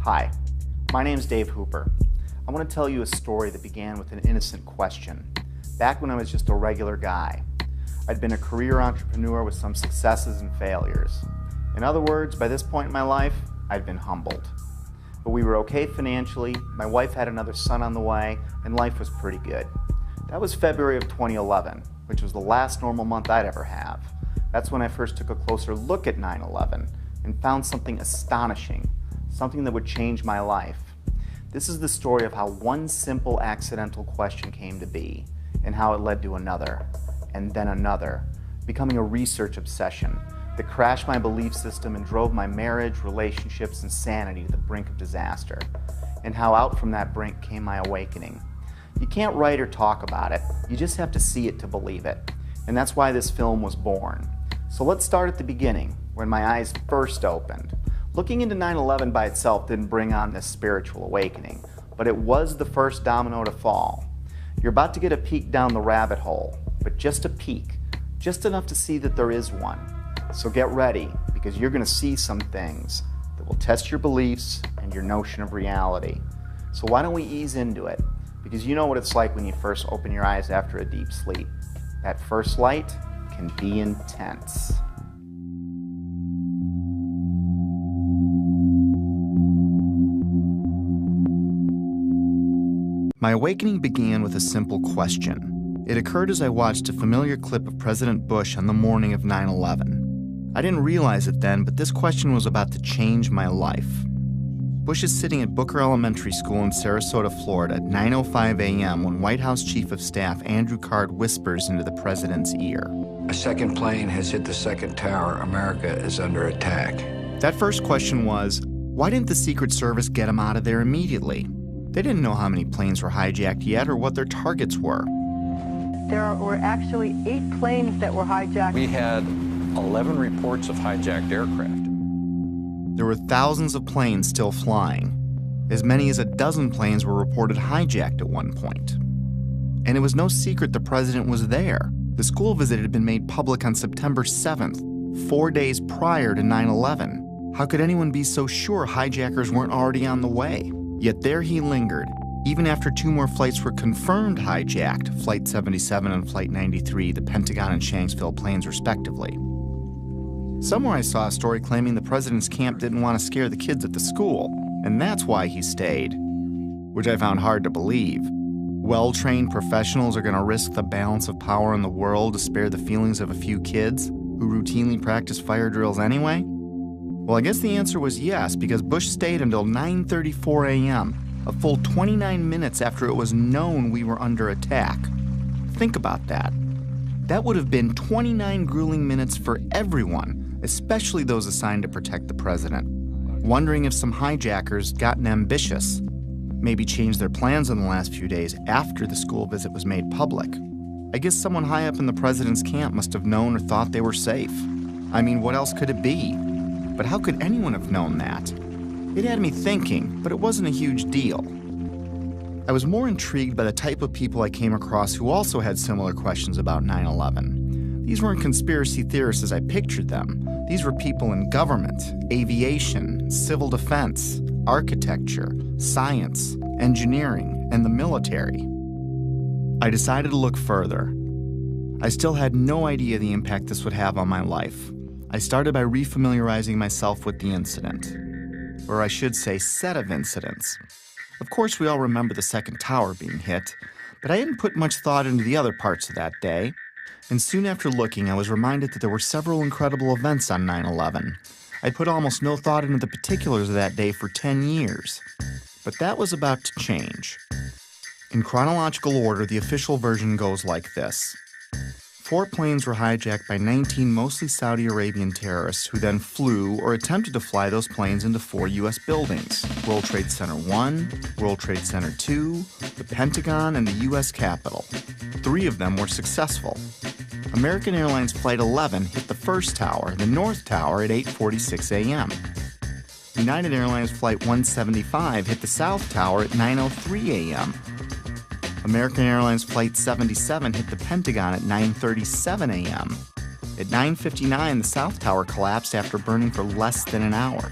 Hi, my name's Dave Hooper. I want to tell you a story that began with an innocent question. Back when I was just a regular guy, I'd been a career entrepreneur with some successes and failures. In other words, by this point in my life, I'd been humbled. But we were okay financially, my wife had another son on the way, and life was pretty good. That was February of 2011, which was the last normal month I'd ever have. That's when I first took a closer look at 9/11 and found something astonishing. Something that would change my life. This is the story of how one simple accidental question came to be, and how it led to another, and then another, becoming a research obsession that crashed my belief system and drove my marriage, relationships, and sanity to the brink of disaster, and how out from that brink came my awakening. You can't write or talk about it, you just have to see it to believe it, and that's why this film was born. So let's start at the beginning, when my eyes first opened. Looking into 9/11 by itself didn't bring on this spiritual awakening, but it was the first domino to fall. You're about to get a peek down the rabbit hole, but just a peek, just enough to see that there is one. So get ready, because you're going to see some things that will test your beliefs and your notion of reality. So why don't we ease into it? Because you know what it's like when you first open your eyes after a deep sleep. That first light can be intense. My awakening began with a simple question. It occurred as I watched a familiar clip of President Bush on the morning of 9/11. I didn't realize it then, but this question was about to change my life. Bush is sitting at Booker Elementary School in Sarasota, Florida at 9:05 a.m. when White House Chief of Staff Andrew Card whispers into the president's ear. A second plane has hit the second tower. America is under attack. That first question was, why didn't the Secret Service get him out of there immediately? They didn't know how many planes were hijacked yet or what their targets were. There were actually 8 planes that were hijacked. We had 11 reports of hijacked aircraft. There were thousands of planes still flying. As many as a dozen planes were reported hijacked at one point. And it was no secret the president was there. The school visit had been made public on September 7th, 4 days prior to 9/11. How could anyone be so sure hijackers weren't already on the way? Yet there he lingered, even after 2 more flights were confirmed hijacked, Flight 77 and Flight 93, the Pentagon and Shanksville planes respectively. Somewhere I saw a story claiming the president's camp didn't want to scare the kids at the school, and that's why he stayed, which I found hard to believe. Well-trained professionals are going to risk the balance of power in the world to spare the feelings of a few kids who routinely practice fire drills anyway? Well, I guess the answer was yes, because Bush stayed until 9:34 a.m., a full 29 minutes after it was known we were under attack. Think about that. That would have been 29 grueling minutes for everyone, especially those assigned to protect the president, wondering if some hijackers gotten ambitious, maybe changed their plans in the last few days after the school visit was made public. I guess someone high up in the president's camp must have known or thought they were safe. I mean, what else could it be? But how could anyone have known that? It had me thinking, but it wasn't a huge deal. I was more intrigued by the type of people I came across who also had similar questions about 9/11. These weren't conspiracy theorists as I pictured them. These were people in government, aviation, civil defense, architecture, science, engineering, and the military. I decided to look further. I still had no idea the impact this would have on my life. I started by refamiliarizing myself with the incident, or I should say set of incidents. Of course, we all remember the second tower being hit, but I didn't put much thought into the other parts of that day. And soon after looking, I was reminded that there were several incredible events on 9/11. I put almost no thought into the particulars of that day for 10 years. But that was about to change. In chronological order, the official version goes like this. 4 planes were hijacked by 19 mostly Saudi Arabian terrorists who then flew or attempted to fly those planes into 4 U.S. buildings: World Trade Center 1, World Trade Center 2, the Pentagon, and the U.S. Capitol. 3 of them were successful. American Airlines Flight 11 hit the first tower, the North Tower, at 8:46 a.m. United Airlines Flight 175 hit the South Tower at 9:03 a.m. American Airlines Flight 77 hit the Pentagon at 9:37 a.m. At 9:59, the South Tower collapsed after burning for less than an hour.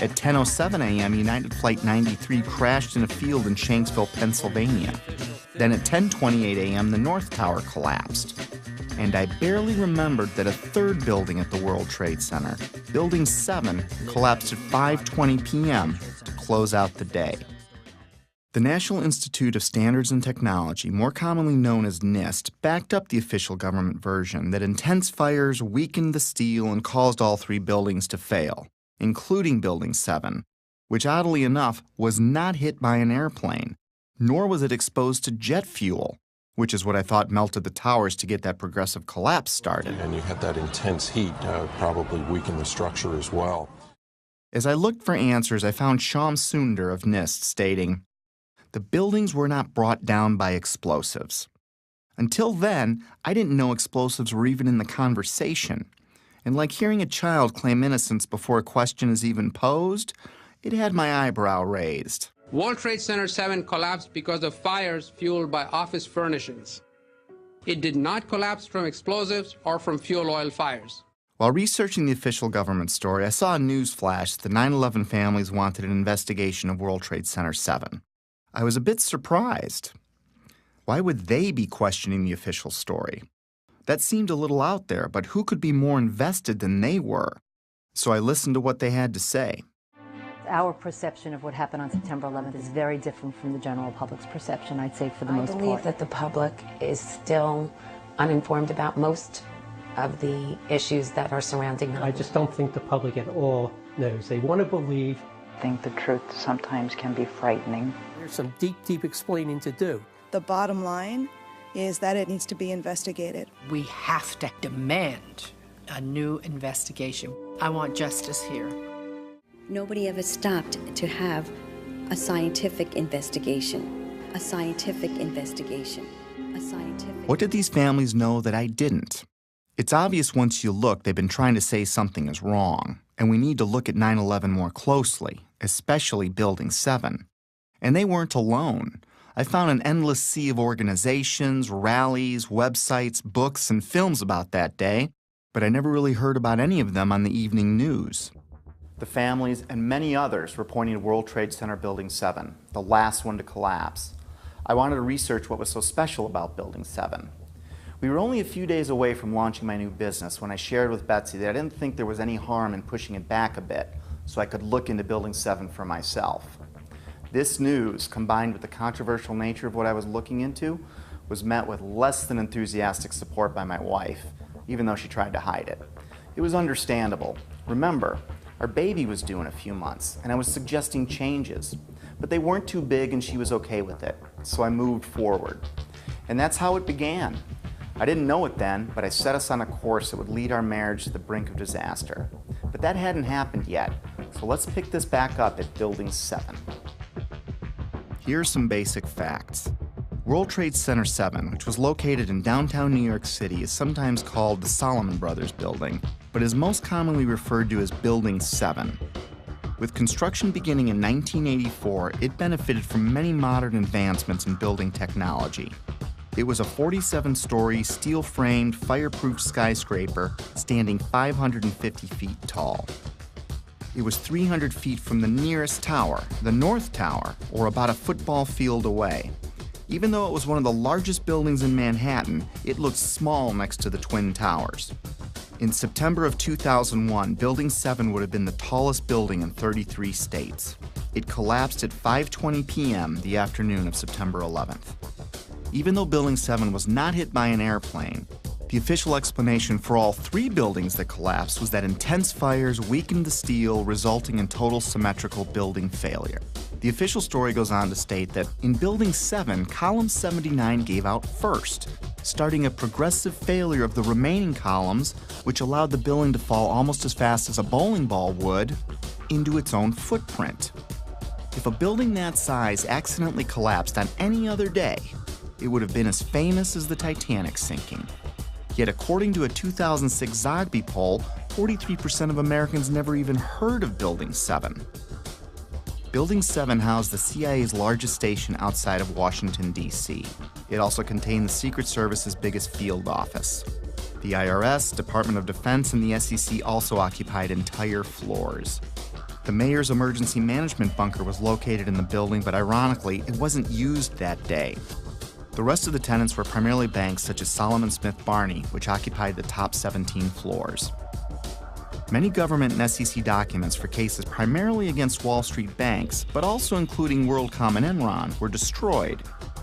At 10:07 a.m., United Flight 93 crashed in a field in Shanksville, Pennsylvania. Then at 10:28 a.m., the North Tower collapsed. And I barely remembered that a third building at the World Trade Center, Building 7, collapsed at 5:20 p.m. to close out the day. The National Institute of Standards and Technology, more commonly known as NIST, backed up the official government version that intense fires weakened the steel and caused all 3 buildings to fail, including Building 7, which oddly enough was not hit by an airplane, nor was it exposed to jet fuel, which is what I thought melted the towers to get that progressive collapse started. And you had that intense heat probably weakened the structure as well. As I looked for answers, I found Shyam Sunder of NIST stating, "The buildings were not brought down by explosives. Until then, I didn't know explosives were even in the conversation. And like hearing a child claim innocence before a question is even posed, it had my eyebrow raised." World Trade Center 7 collapsed because of fires fueled by office furnishings. It did not collapse from explosives or from fuel oil fires. While researching the official government story, I saw a news flash that the 9/11 families wanted an investigation of World Trade Center 7. I was a bit surprised. Why would they be questioning the official story? That seemed a little out there, but who could be more invested than they were? So I listened to what they had to say. Our perception of what happened on September 11th is very different from the general public's perception, I'd say, for the most part. I believe that the public is still uninformed about most of the issues that are surrounding them. I just don't think the public at all knows. They want to believe. I think the truth sometimes can be frightening. There's some deep, deep explaining to do. The bottom line is that it needs to be investigated. We have to demand a new investigation. I want justice here. Nobody ever stopped to have a scientific investigation. A scientific investigation. A scientific... What did these families know that I didn't? It's obvious once you look, they've been trying to say something is wrong, and we need to look at 9/11 more closely, especially Building 7. And they weren't alone. I found an endless sea of organizations, rallies, websites, books, and films about that day, but I never really heard about any of them on the evening news. The families and many others were pointing to World Trade Center Building 7, the last one to collapse. I wanted to research what was so special about Building 7. We were only a few days away from launching my new business when I shared with Betsy that I didn't think there was any harm in pushing it back a bit so I could look into Building 7 for myself. This news, combined with the controversial nature of what I was looking into, was met with less than enthusiastic support by my wife, even though she tried to hide it. It was understandable. Remember, our baby was due in a few months, and I was suggesting changes, but they weren't too big and she was okay with it, so I moved forward. And that's how it began. I didn't know it then, but I set us on a course that would lead our marriage to the brink of disaster. But that hadn't happened yet, so let's pick this back up at Building 7. Here are some basic facts. World Trade Center 7, which was located in downtown New York City, is sometimes called the Salomon Brothers Building, but is most commonly referred to as Building 7. With construction beginning in 1984, it benefited from many modern advancements in building technology. It was a 47-story, steel-framed, fireproof skyscraper standing 550 feet tall. It was 300 feet from the nearest tower, the North Tower, or about a football field away. Even though it was one of the largest buildings in Manhattan, it looked small next to the Twin Towers. In September of 2001, Building 7 would have been the tallest building in 33 states. It collapsed at 5:20 p.m. the afternoon of September 11th. Even though Building 7 was not hit by an airplane, The official explanation for all 3 buildings that collapsed was that intense fires weakened the steel, resulting in total symmetrical building failure. The official story goes on to state that in Building 7, column 79 gave out first, starting a progressive failure of the remaining columns, which allowed the building to fall almost as fast as a bowling ball would into its own footprint. If a building that size accidentally collapsed on any other day, it would have been as famous as the Titanic sinking. Yet according to a 2006 Zogby poll, 43% of Americans never even heard of Building 7. Building 7 housed the CIA's largest station outside of Washington, D.C. It also contained the Secret Service's biggest field office. The IRS, Department of Defense, and the SEC also occupied entire floors. The mayor's emergency management bunker was located in the building, but ironically, it wasn't used that day. The rest of the tenants were primarily banks such as Solomon Smith Barney, which occupied the top 17 floors. Many government and SEC documents for cases primarily against Wall Street banks, but also including WorldCom and Enron, were destroyed,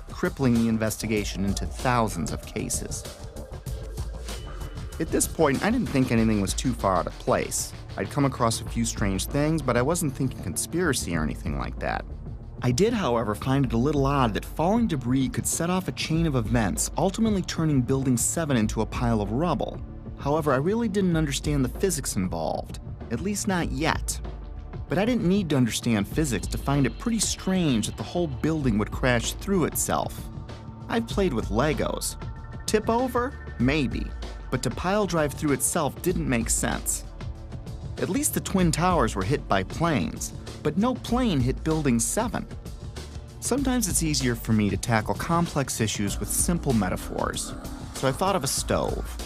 crippling the investigation into thousands of cases. At this point, I didn't think anything was too far out of place. I'd come across a few strange things, but I wasn't thinking conspiracy or anything like that. I did, however, find it a little odd that falling debris could set off a chain of events, ultimately turning Building 7 into a pile of rubble. However, I really didn't understand the physics involved, at least not yet. But I didn't need to understand physics to find it pretty strange that the whole building would crash through itself. I've played with Legos. Tip over? Maybe. But to pile drive through itself didn't make sense. At least the Twin Towers were hit by planes, but no plane hit Building 7. Sometimes it's easier for me to tackle complex issues with simple metaphors, so I thought of a stove.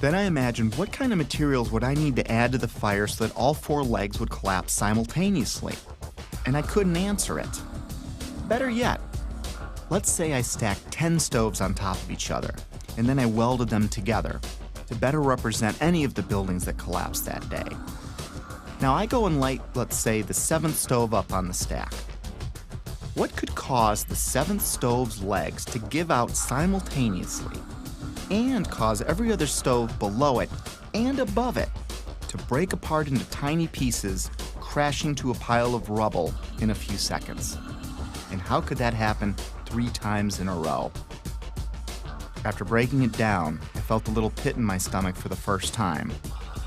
Then I imagined what kind of materials would I need to add to the fire so that all 4 legs would collapse simultaneously, and I couldn't answer it. Better yet, let's say I stacked 10 stoves on top of each other, and then I welded them together to better represent any of the buildings that collapsed that day. Now I go and light, let's say, the 7th stove up on the stack. What could cause the 7th stove's legs to give out simultaneously and cause every other stove below it and above it to break apart into tiny pieces, crashing to a pile of rubble in a few seconds? And how could that happen 3 times in a row? After breaking it down, I felt a little pit in my stomach for the first time,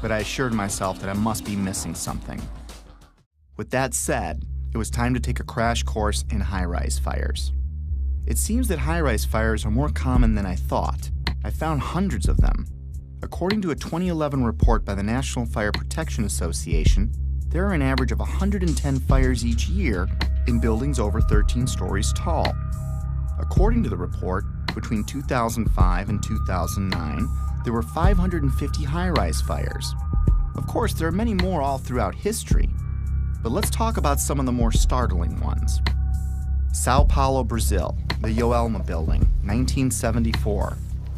but I assured myself that I must be missing something. With that said, it was time to take a crash course in high-rise fires. It seems that high-rise fires are more common than I thought. I found hundreds of them. According to a 2011 report by the National Fire Protection Association, there are an average of 110 fires each year in buildings over 13 stories tall. According to the report, between 2005 and 2009, there were 550 high-rise fires. Of course, there are many more all throughout history, but let's talk about some of the more startling ones. Sao Paulo, Brazil, the Joelma building, 1974.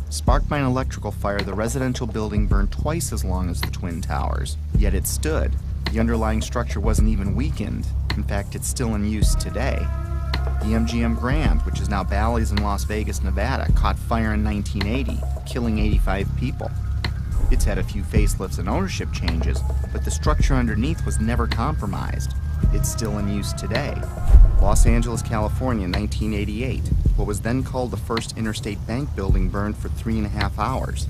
Sparked by an electrical fire, the residential building burned twice as long as the Twin Towers, yet it stood. The underlying structure wasn't even weakened. In fact, it's still in use today. The MGM Grand, which is now Bally's in Las Vegas, Nevada, caught fire in 1980, killing 85 people. It's had a few facelifts and ownership changes, but the structure underneath was never compromised. It's still in use today. Los Angeles, California, 1988. What was then called the First Interstate Bank building burned for 3.5 hours.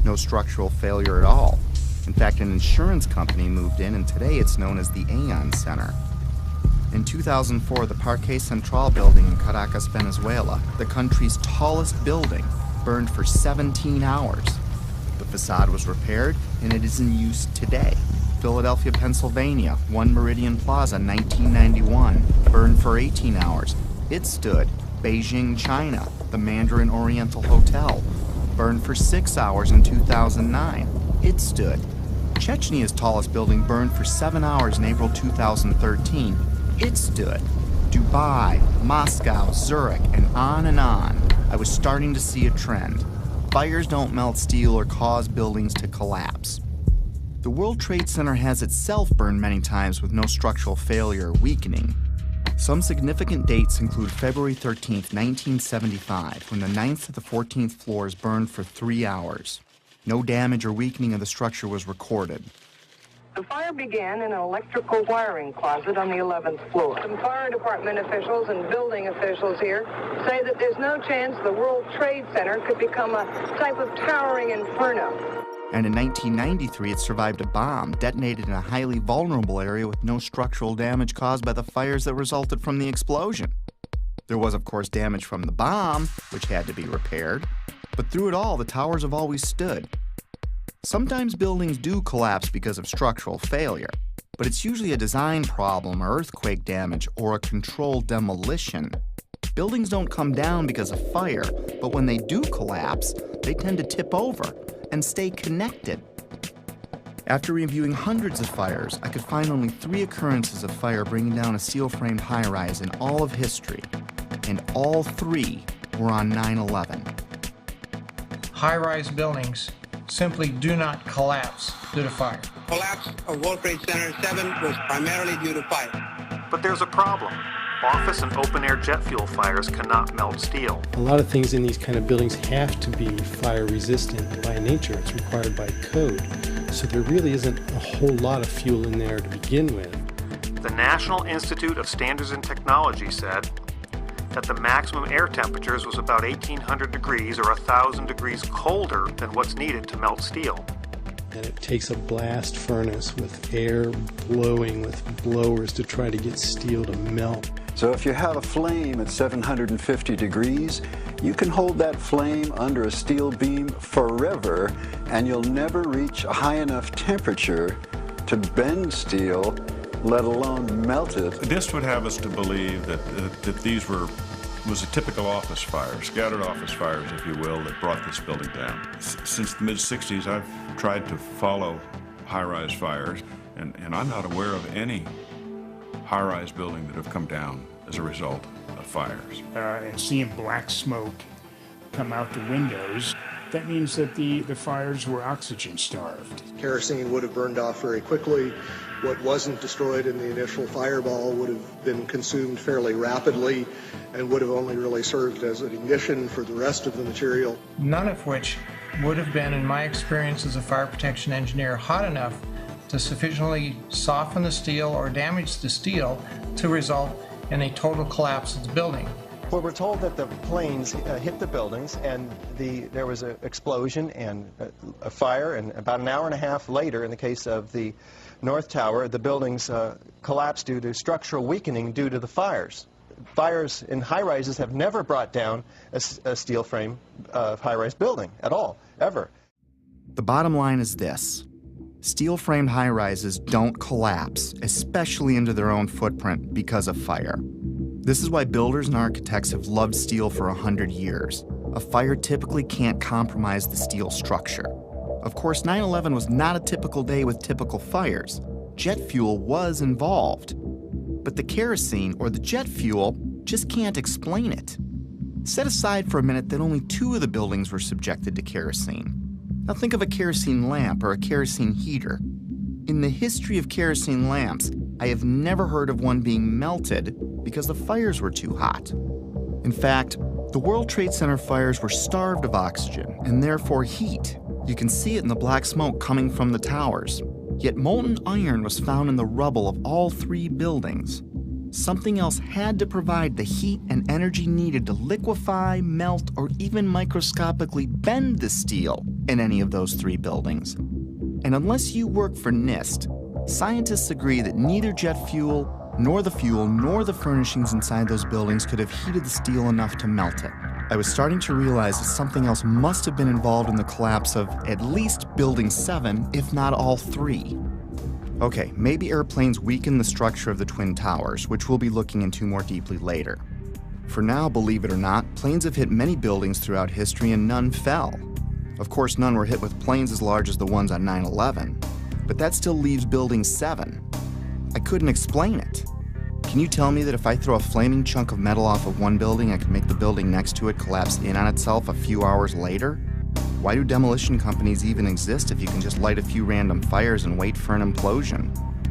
No structural failure at all. In fact, an insurance company moved in, and today it's known as the Aon Center. In 2004, the Parque Central building in Caracas, Venezuela, the country's tallest building, burned for 17 hours. The facade was repaired, and it is in use today. Philadelphia, Pennsylvania, One Meridian Plaza, 1991, burned for 18 hours. It stood. Beijing, China, the Mandarin Oriental Hotel, burned for 6 hours in 2009. It stood. Chechny's tallest building burned for 7 hours in April 2013. It stood. Dubai, Moscow, Zurich, and on and on. I was starting to see a trend. Fires don't melt steel or cause buildings to collapse. The World Trade Center has itself burned many times with no structural failure or weakening. Some significant dates include February 13, 1975, when the 9th to the 14th floors burned for 3 hours. No damage or weakening of the structure was recorded. The fire began in an electrical wiring closet on the 11th floor. Some fire department officials and building officials here say that there's no chance the World Trade Center could become a type of towering inferno. And in 1993, it survived a bomb detonated in a highly vulnerable area with no structural damage caused by the fires that resulted from the explosion. There was, of course, damage from the bomb, which had to be repaired, but through it all, the towers have always stood. Sometimes buildings do collapse because of structural failure, but it's usually a design problem or earthquake damage or a controlled demolition. Buildings don't come down because of fire, but when they do collapse, they tend to tip over and stay connected. After reviewing hundreds of fires, I could find only 3 occurrences of fire bringing down a steel-framed high-rise in all of history, and all 3 were on 9/11. High-rise buildings simply do not collapse due to fire. Collapse of World Trade Center 7 was primarily due to fire. But there's a problem. Office and open-air jet fuel fires cannot melt steel. A lot of things in these kind of buildings have to be fire resistant by nature. It's required by code. So there really isn't a whole lot of fuel in there to begin with. The National Institute of Standards and Technology said that the maximum air temperatures was about 1,800 degrees or 1,000 degrees colder than what's needed to melt steel. And it takes a blast furnace with air blowing with blowers to try to get steel to melt. So if you have a flame at 750 degrees, you can hold that flame under a steel beam forever, and you'll never reach a high enough temperature to bend steel, let alone melt it. This would have us to believe that these was a typical office fire, scattered office fires, if you will, that brought this building down. Since the mid-60s, I've tried to follow high-rise fires, and I'm not aware of any high-rise building that have come down as a result of fires. And seeing black smoke come out the windows, that means that the fires were oxygen starved. Kerosene would have burned off very quickly. What wasn't destroyed in the initial fireball would have been consumed fairly rapidly and would have only really served as an ignition for the rest of the material. None of which would have been, in my experience as a fire protection engineer, hot enough to sufficiently soften the steel or damage the steel to result in a total collapse of the building. Well, we're told that the planes hit the buildings and there was an explosion and a fire, and about an hour and a half later, in the case of the North Tower, the buildings collapsed due to structural weakening due to the fires. Fires in high-rises have never brought down a steel frame high-rise building at all, ever. The bottom line is this. Steel-framed high-rises don't collapse, especially into their own footprint, because of fire. This is why builders and architects have loved steel for 100 years. A fire typically can't compromise the steel structure. Of course, 9/11 was not a typical day with typical fires. Jet fuel was involved. But the kerosene, or the jet fuel, just can't explain it. Set aside for a minute that only 2 of the buildings were subjected to kerosene. Now think of a kerosene lamp or a kerosene heater. In the history of kerosene lamps, I have never heard of one being melted because the fires were too hot. In fact, the World Trade Center fires were starved of oxygen and therefore heat. You can see it in the black smoke coming from the towers. Yet molten iron was found in the rubble of all 3 buildings. Something else had to provide the heat and energy needed to liquefy, melt, or even microscopically bend the steel in any of those 3 buildings. And unless you work for NIST, scientists agree that neither jet fuel, nor the furnishings inside those buildings could have heated the steel enough to melt it. I was starting to realize that something else must have been involved in the collapse of at least Building 7, if not all 3. Okay, maybe airplanes weakened the structure of the Twin Towers, which we'll be looking into more deeply later. For now, believe it or not, planes have hit many buildings throughout history and none fell. Of course, none were hit with planes as large as the ones on 9/11, but that still leaves Building 7. I couldn't explain it. Can you tell me that if I throw a flaming chunk of metal off of one building, I can make the building next to it collapse in on itself a few hours later? Why do demolition companies even exist if you can just light a few random fires and wait for an implosion?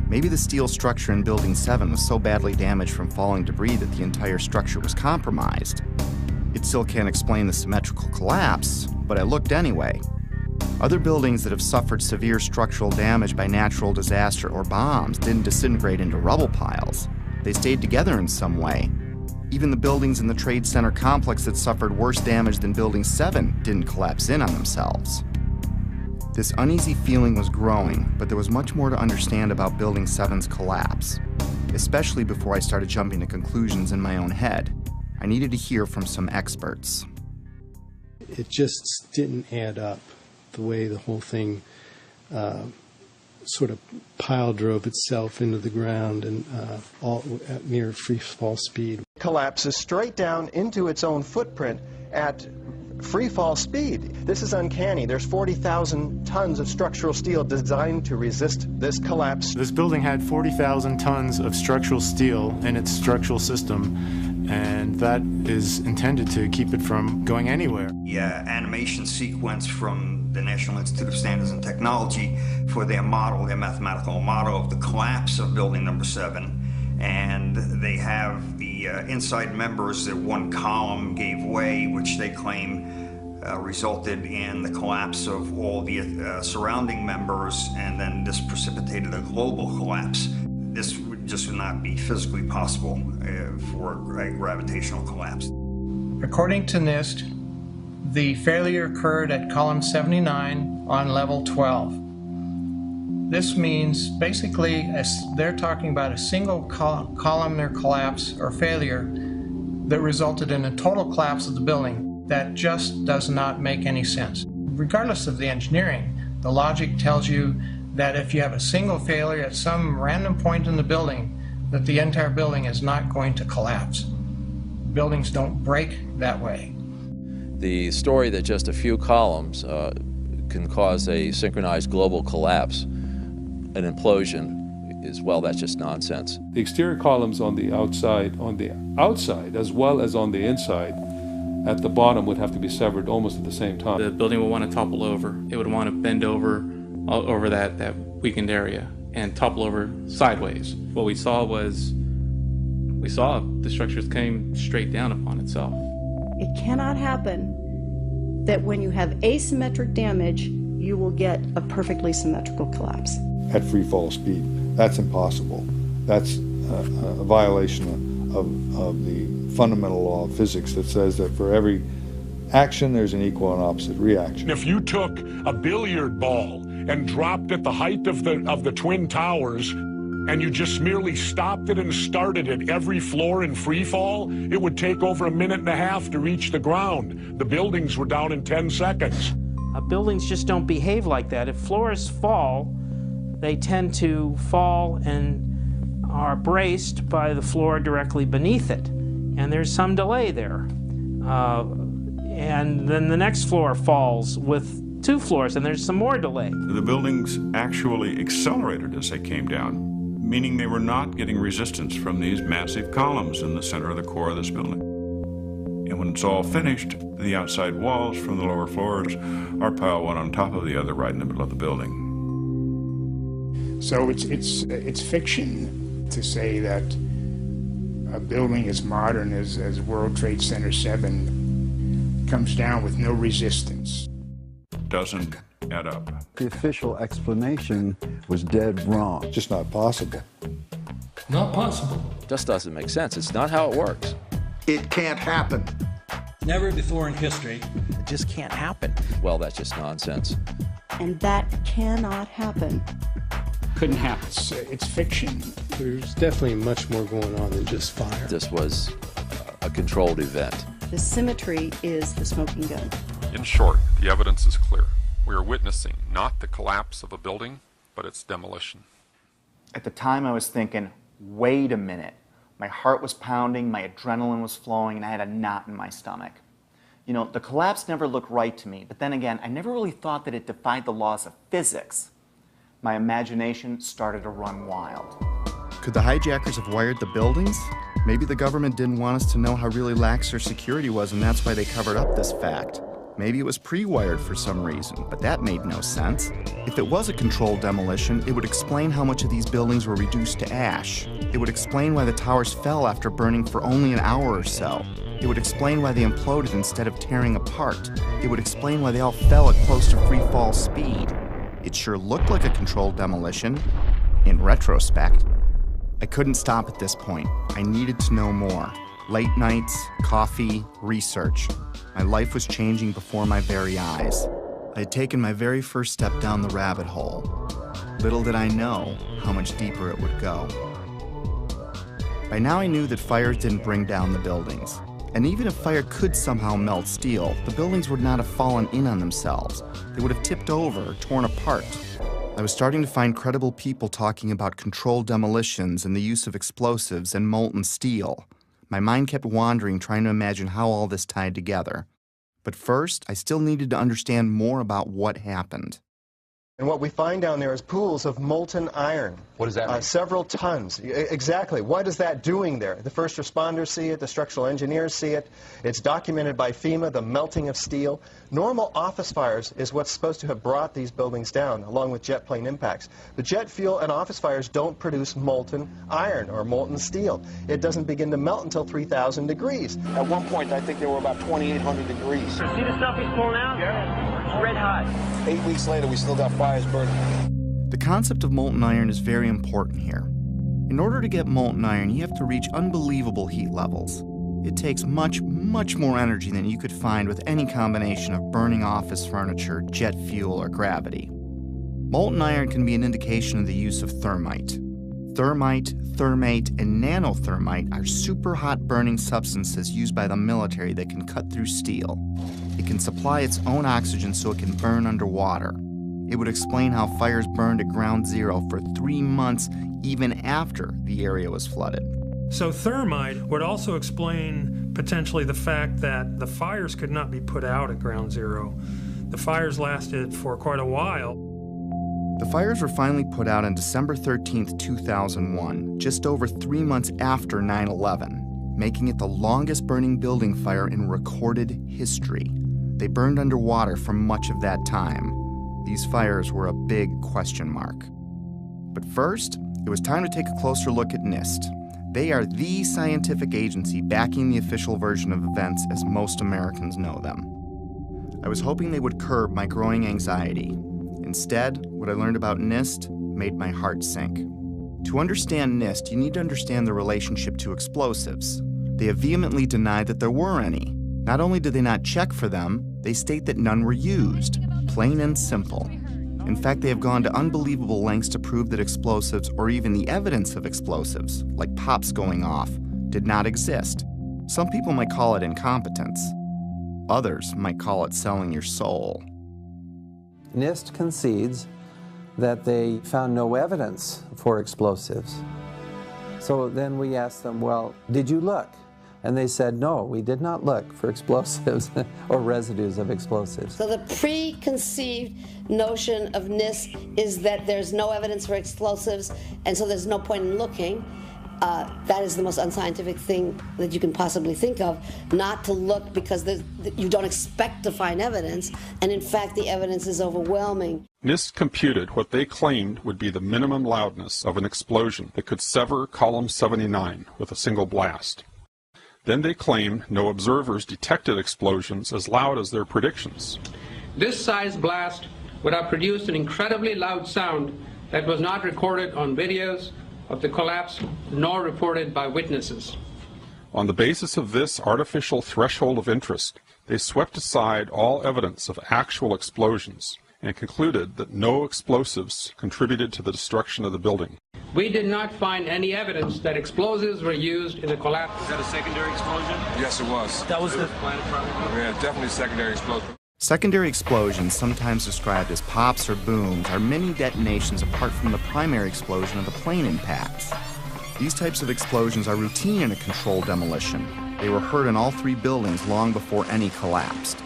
Maybe the steel structure in Building 7 was so badly damaged from falling debris that the entire structure was compromised. It still can't explain the symmetrical collapse, but I looked anyway. Other buildings that have suffered severe structural damage by natural disaster or bombs didn't disintegrate into rubble piles. They stayed together in some way. Even the buildings in the Trade Center complex that suffered worse damage than Building 7 didn't collapse in on themselves. This uneasy feeling was growing, but there was much more to understand about Building 7's collapse, especially before I started jumping to conclusions in my own head. I needed to hear from some experts. It just didn't add up, the way the whole thing sort of pile drove itself into the ground and all at near free fall speed. Collapses straight down into its own footprint at free fall speed. This is uncanny. There's 40,000 tons of structural steel designed to resist this collapse. This building had 40,000 tons of structural steel in its structural system, and that is intended to keep it from going anywhere. The animation sequence from the National Institute of Standards and Technology for their model, their mathematical model of the collapse of Building Number 7. And they have the inside members that one column gave way, which they claim resulted in the collapse of all the surrounding members, and then this precipitated a global collapse. This would just not be physically possible for a gravitational collapse. According to NIST, the failure occurred at column 79 on level 12. This means basically they're talking about a single columnar collapse or failure that resulted in a total collapse of the building. That just does not make any sense. Regardless of the engineering, the logic tells you that if you have a single failure at some random point in the building, that the entire building is not going to collapse. Buildings don't break that way. The story that just a few columns can cause a synchronized global collapse, an implosion, is, well, that's just nonsense. The exterior columns on the outside as well as on the inside at the bottom would have to be severed almost at the same time. The building would want to topple over. It would want to bend over that weakened area and topple over sideways. What we saw the structures came straight down upon itself. It cannot happen that when you have asymmetric damage, you will get a perfectly symmetrical collapse. At free fall speed, that's impossible. That's a violation of the fundamental law of physics that says that for every action, there's an equal and opposite reaction. If you took a billiard ball and dropped at the height of the Twin Towers, and you just merely stopped it and started at every floor in free fall, it would take over 1.5 minutes to reach the ground. The buildings were down in 10 seconds. Buildings just don't behave like that. If floors fall, they tend to fall and are braced by the floor directly beneath it. And there's some delay there. And then the next floor falls with 2 floors, and there's some more delay. The buildings actually accelerated as they came down, meaning they were not getting resistance from these massive columns in the center of the core of this building. And when it's all finished, the outside walls from the lower floors are piled one on top of the other right in the middle of the building. So it's fiction to say that a building as modern as World Trade Center 7 comes down with no resistance. Doesn't add up. The official explanation was dead wrong. Just not possible. Not possible. Just doesn't make sense. It's not how it works. It can't happen. Never before in history. It just can't happen. Well, that's just nonsense. And that cannot happen. Couldn't happen. It's fiction. There's definitely much more going on than just fire. This was a controlled event. The symmetry is the smoking gun. In short, the evidence is clear. We are witnessing not the collapse of a building, but its demolition. At the time, I was thinking, wait a minute. My heart was pounding, my adrenaline was flowing, and I had a knot in my stomach. You know, the collapse never looked right to me, but then again, I never really thought that it defied the laws of physics. My imagination started to run wild. Could the hijackers have wired the buildings? Maybe the government didn't want us to know how really lax their security was, and that's why they covered up this fact. Maybe it was pre-wired for some reason, but that made no sense. If it was a controlled demolition, it would explain how much of these buildings were reduced to ash. It would explain why the towers fell after burning for only an hour or so. It would explain why they imploded instead of tearing apart. It would explain why they all fell at close to free fall speed. It sure looked like a controlled demolition, in retrospect. I couldn't stop at this point. I needed to know more. Late nights, coffee, research. My life was changing before my very eyes. I had taken my very first step down the rabbit hole. Little did I know how much deeper it would go. By now I knew that fires didn't bring down the buildings. And even if fire could somehow melt steel, the buildings would not have fallen in on themselves. They would have tipped over or torn apart. I was starting to find credible people talking about controlled demolitions and the use of explosives and molten steel. My mind kept wandering, trying to imagine how all this tied together. But first, I still needed to understand more about what happened. And what we find down there is pools of molten iron. What does that mean? Several tons. Exactly. What is that doing there? The first responders see it. The structural engineers see it. It's documented by FEMA, the melting of steel. Normal office fires is what's supposed to have brought these buildings down, along with jet plane impacts. But jet fuel and office fires don't produce molten iron or molten steel. It doesn't begin to melt until 3,000 degrees. At one point, I think there were about 2,800 degrees. See the stuff he's pulling out? Yeah. It's red hot. 8 weeks later, we still got fires burning. The concept of molten iron is very important here. In order to get molten iron, you have to reach unbelievable heat levels. It takes much, much more energy than you could find with any combination of burning office furniture, jet fuel, or gravity. Molten iron can be an indication of the use of thermite. Thermite, thermate, and nanothermite are super hot burning substances used by the military that can cut through steel. It can supply its own oxygen so it can burn underwater. It would explain how fires burned at ground zero for 3 months even after the area was flooded. So thermite would also explain potentially the fact that the fires could not be put out at ground zero. The fires lasted for quite a while. The fires were finally put out on December 13, 2001, just over 3 months after 9/11, making it the longest burning building fire in recorded history. They burned underwater for much of that time. These fires were a big question mark. But first, it was time to take a closer look at NIST. They are the scientific agency backing the official version of events as most Americans know them. I was hoping they would curb my growing anxiety. Instead, what I learned about NIST made my heart sink. To understand NIST, you need to understand the relationship to explosives. They have vehemently denied that there were any. Not only did they not check for them, they state that none were used. Plain and simple. In fact, they have gone to unbelievable lengths to prove that explosives, or even the evidence of explosives, like pops going off, did not exist. Some people might call it incompetence. Others might call it selling your soul. NIST concedes that they found no evidence for explosives. So then we asked them, well, did you look? And they said, no, we did not look for explosives or residues of explosives. So the preconceived notion of NIST is that there's no evidence for explosives, and so there's no point in looking. That is the most unscientific thing that you can possibly think of, not to look because you don't expect to find evidence, and in fact the evidence is overwhelming. NIST computed what they claimed would be the minimum loudness of an explosion that could sever column 79 with a single blast. Then they claimed no observers detected explosions as loud as their predictions. This size blast would have produced an incredibly loud sound that was not recorded on videos of the collapse nor reported by witnesses. On the basis of this artificial threshold of interest, they swept aside all evidence of actual explosions and concluded that no explosives contributed to the destruction of the building. We did not find any evidence that explosives were used in the collapse. Is that a secondary explosion? Yes, it was. That was the Yeah, definitely secondary explosion. Secondary explosions, sometimes described as pops or booms, are mini detonations apart from the primary explosion of the plane impacts. These types of explosions are routine in a controlled demolition. They were heard in all 3 buildings long before any collapsed.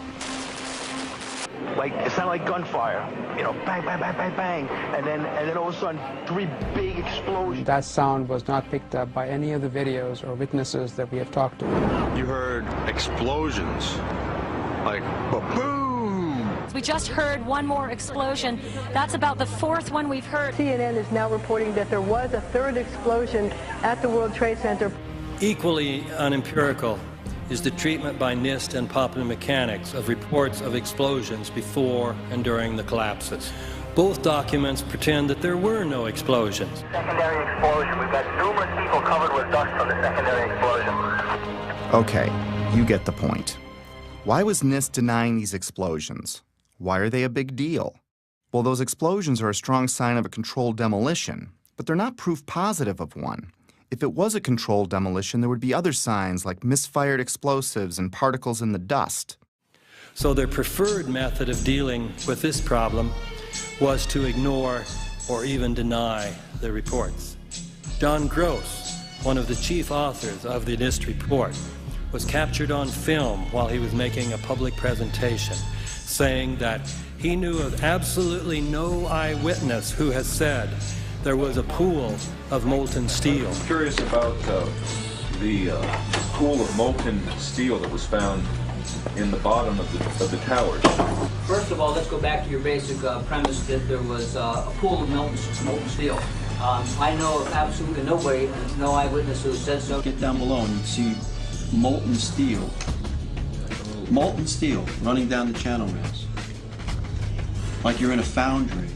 Like, it sounded like gunfire, you know, bang, bang, bang, bang, bang, and then all of a sudden, 3 big explosions. That sound was not picked up by any of the videos or witnesses that we have talked to. You heard explosions, like ba-boom! We just heard one more explosion. That's about the fourth one we've heard. CNN is now reporting that there was a third explosion at the World Trade Center. Equally unempirical is the treatment by NIST and Popular Mechanics of reports of explosions before and during the collapses. Both documents pretend that there were no explosions. Secondary explosion. We've got numerous people covered with dust from the secondary explosion. Okay, you get the point. Why was NIST denying these explosions? Why are they a big deal? Well, those explosions are a strong sign of a controlled demolition, but they're not proof positive of one. If it was a controlled demolition, there would be other signs like misfired explosives and particles in the dust. So their preferred method of dealing with this problem was to ignore or even deny the reports. John Gross, one of the chief authors of the NIST report, was captured on film while he was making a public presentation, saying that he knew of absolutely no eyewitness who has said there was a pool of molten steel. I'm curious about the pool of molten steel that was found in the bottom of the towers. First of all, let's go back to your basic premise that there was a pool of molten steel. I know of absolutely nobody, no eyewitness who said so. Get down below and you see molten steel running down the channel rails, like you're in a foundry.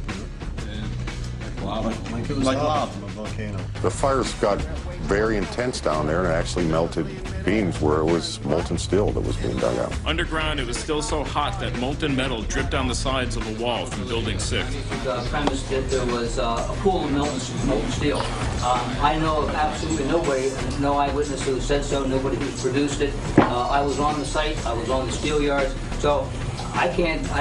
Like it was lava from a volcano. The fires got very intense down there and it actually melted beams where it was molten steel that was being dug out. Underground, it was still so hot that molten metal dripped down the sides of a wall from Building 6. The premise that there was a pool of molten steel. I know of absolutely nobody, no eyewitness who said so, nobody who's produced it. I was on the site, I was on the steel yards, so I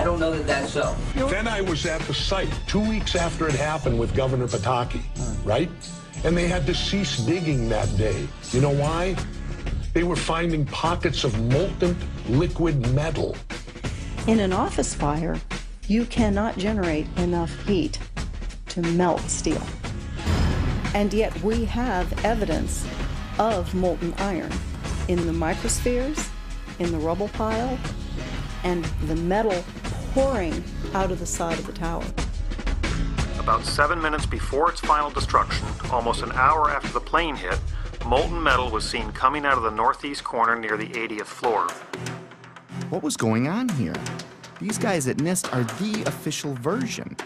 don't know that that's so. Then I was at the site 2 weeks after it happened with Governor Pataki, right? And they had to cease digging that day. You know why? They were finding pockets of molten liquid metal. In an office fire, you cannot generate enough heat to melt steel. And yet we have evidence of molten iron in the microspheres, in the rubble pile, and the metal pouring out of the side of the tower. About 7 minutes before its final destruction, almost an hour after the plane hit, molten metal was seen coming out of the northeast corner near the 80th floor. What was going on here? These guys at NIST are the official version.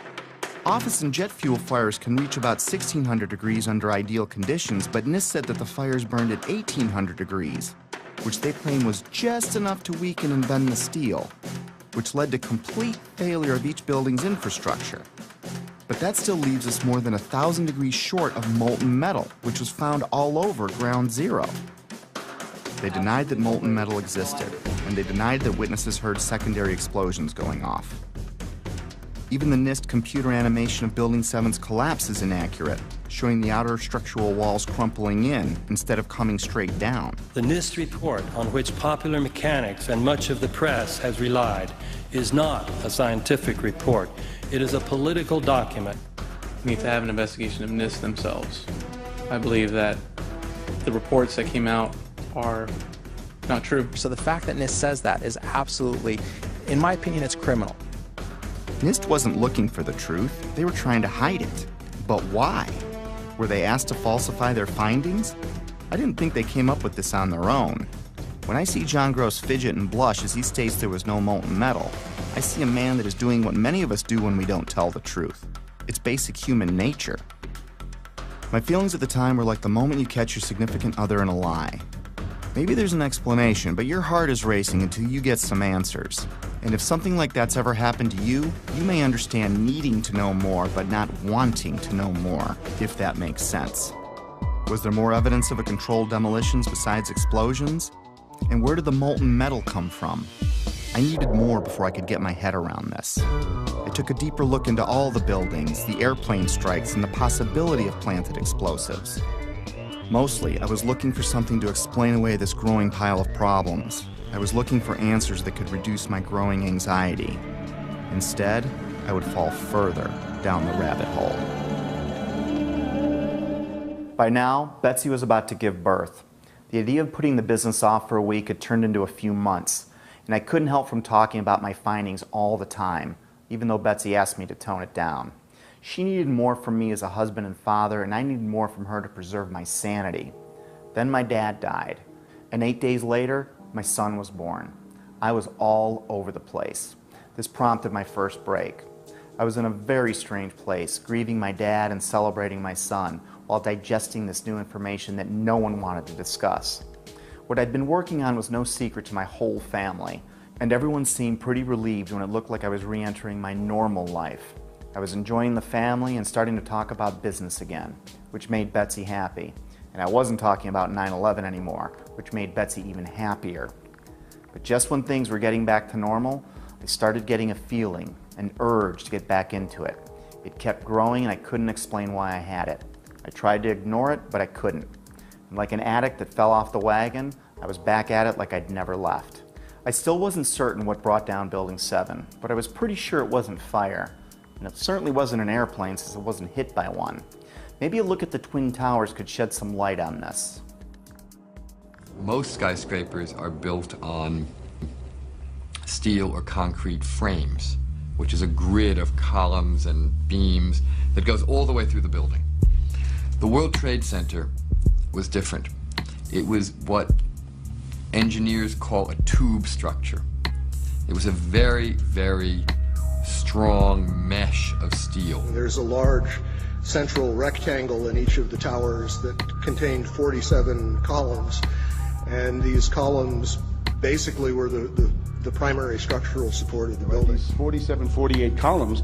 Office and jet fuel fires can reach about 1,600 degrees under ideal conditions, but NIST said that the fires burned at 1,800 degrees, which they claim was just enough to weaken and bend the steel, which led to complete failure of each building's infrastructure. But that still leaves us more than 1,000 degrees short of molten metal, which was found all over Ground Zero. They denied that molten metal existed, and they denied that witnesses heard secondary explosions going off. Even the NIST computer animation of Building 7's collapse is inaccurate, showing the outer structural walls crumpling in instead of coming straight down. The NIST report, on which Popular Mechanics and much of the press has relied, is not a scientific report. It is a political document. We need to have an investigation of NIST themselves. I believe that the reports that came out are not true. So the fact that NIST says that is absolutely, in my opinion, it's criminal. NIST wasn't looking for the truth. They were trying to hide it. But why? Were they asked to falsify their findings? I didn't think they came up with this on their own. When I see John Gross fidget and blush as he states there was no molten metal, I see a man that is doing what many of us do when we don't tell the truth. It's basic human nature. My feelings at the time were like the moment you catch your significant other in a lie. Maybe there's an explanation, but your heart is racing until you get some answers. And if something like that's ever happened to you, you may understand needing to know more, but not wanting to know more, if that makes sense. Was there more evidence of a controlled demolitions besides explosions? And where did the molten metal come from? I needed more before I could get my head around this. I took a deeper look into all the buildings, the airplane strikes, and the possibility of planted explosives. Mostly, I was looking for something to explain away this growing pile of problems. I was looking for answers that could reduce my growing anxiety. Instead, I would fall further down the rabbit hole. By now, Betsy was about to give birth. The idea of putting the business off for a week had turned into a few months. and I couldn't help from talking about my findings all the time, even though Betsy asked me to tone it down. She needed more from me as a husband and father, and I needed more from her to preserve my sanity. Then my dad died, and 8 days later, my son was born. I was all over the place. This prompted my first break. I was in a very strange place, grieving my dad and celebrating my son, while digesting this new information that no one wanted to discuss. What I'd been working on was no secret to my whole family, and everyone seemed pretty relieved when it looked like I was re-entering my normal life. I was enjoying the family and starting to talk about business again, which made Betsy happy. And I wasn't talking about 9/11 anymore, which made Betsy even happier. But just when things were getting back to normal, I started getting a feeling, an urge to get back into it. It kept growing and I couldn't explain why I had it. I tried to ignore it, but I couldn't. And like an addict that fell off the wagon, I was back at it like I'd never left. I still wasn't certain what brought down Building 7, but I was pretty sure it wasn't fire. And it certainly wasn't an airplane since it wasn't hit by one. Maybe a look at the Twin Towers could shed some light on this. Most skyscrapers are built on steel or concrete frames, which is a grid of columns and beams that goes all the way through the building. The World Trade Center was different. It was what engineers call a tube structure. It was a very, very strong mesh of steel. There's a large central rectangle in each of the towers that contained 47 columns, and these columns basically were the primary structural support of the building. These 47, 48 columns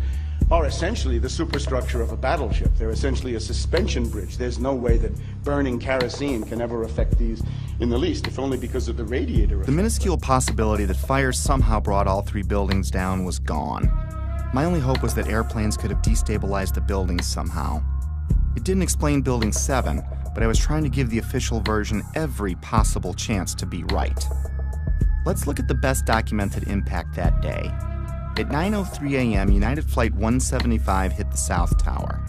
are essentially the superstructure of a battleship. They're essentially a suspension bridge. There's no way that burning kerosene can ever affect these in the least, if only because of the radiator effect. The minuscule possibility that fire somehow brought all three buildings down was gone. My only hope was that airplanes could have destabilized the buildings somehow. It didn't explain Building 7, but I was trying to give the official version every possible chance to be right. Let's look at the best documented impact that day. At 9:03 a.m., United Flight 175 hit the South Tower.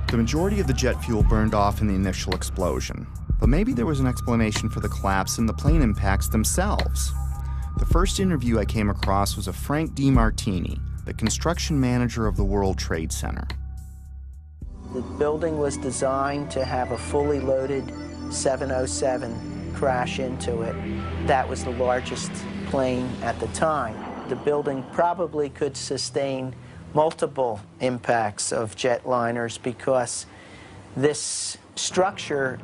The majority of the jet fuel burned off in the initial explosion, but maybe there was an explanation for the collapse in the plane impacts themselves. The first interview I came across was of Frank DeMartini, the construction manager of the World Trade Center. The building was designed to have a fully loaded 707 crash into it. That was the largest plane at the time. The building probably could sustain multiple impacts of jetliners because this structure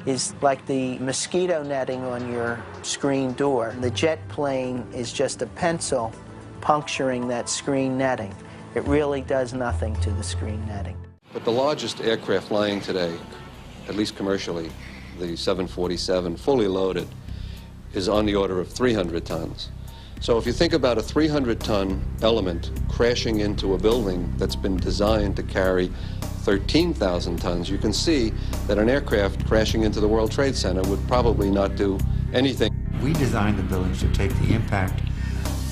is like the mosquito netting on your screen door. The jet plane is just a pencil puncturing that screen netting. It really does nothing to the screen netting. But the largest aircraft flying today, at least commercially, the 747, fully loaded, is on the order of 300 tons. So if you think about a 300-ton element crashing into a building that's been designed to carry 13,000 tons, you can see that an aircraft crashing into the World Trade Center would probably not do anything. We designed the buildings to take the impact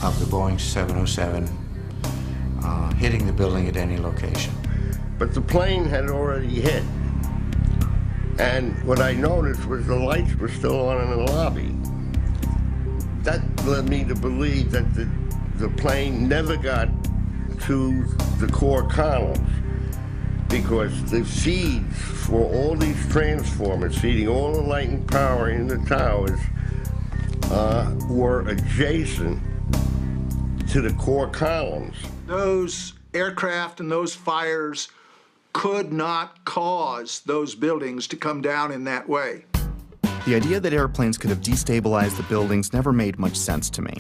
of the Boeing 707 hitting the building at any location. But the plane had already hit. And what I noticed was the lights were still on in the lobby. That led me to believe that the plane never got to the core columns because the feeds for all these transformers feeding all the light and power in the towers were adjacent to the core columns. Those aircraft and those fires could not cause those buildings to come down in that way. The idea that airplanes could have destabilized the buildings never made much sense to me.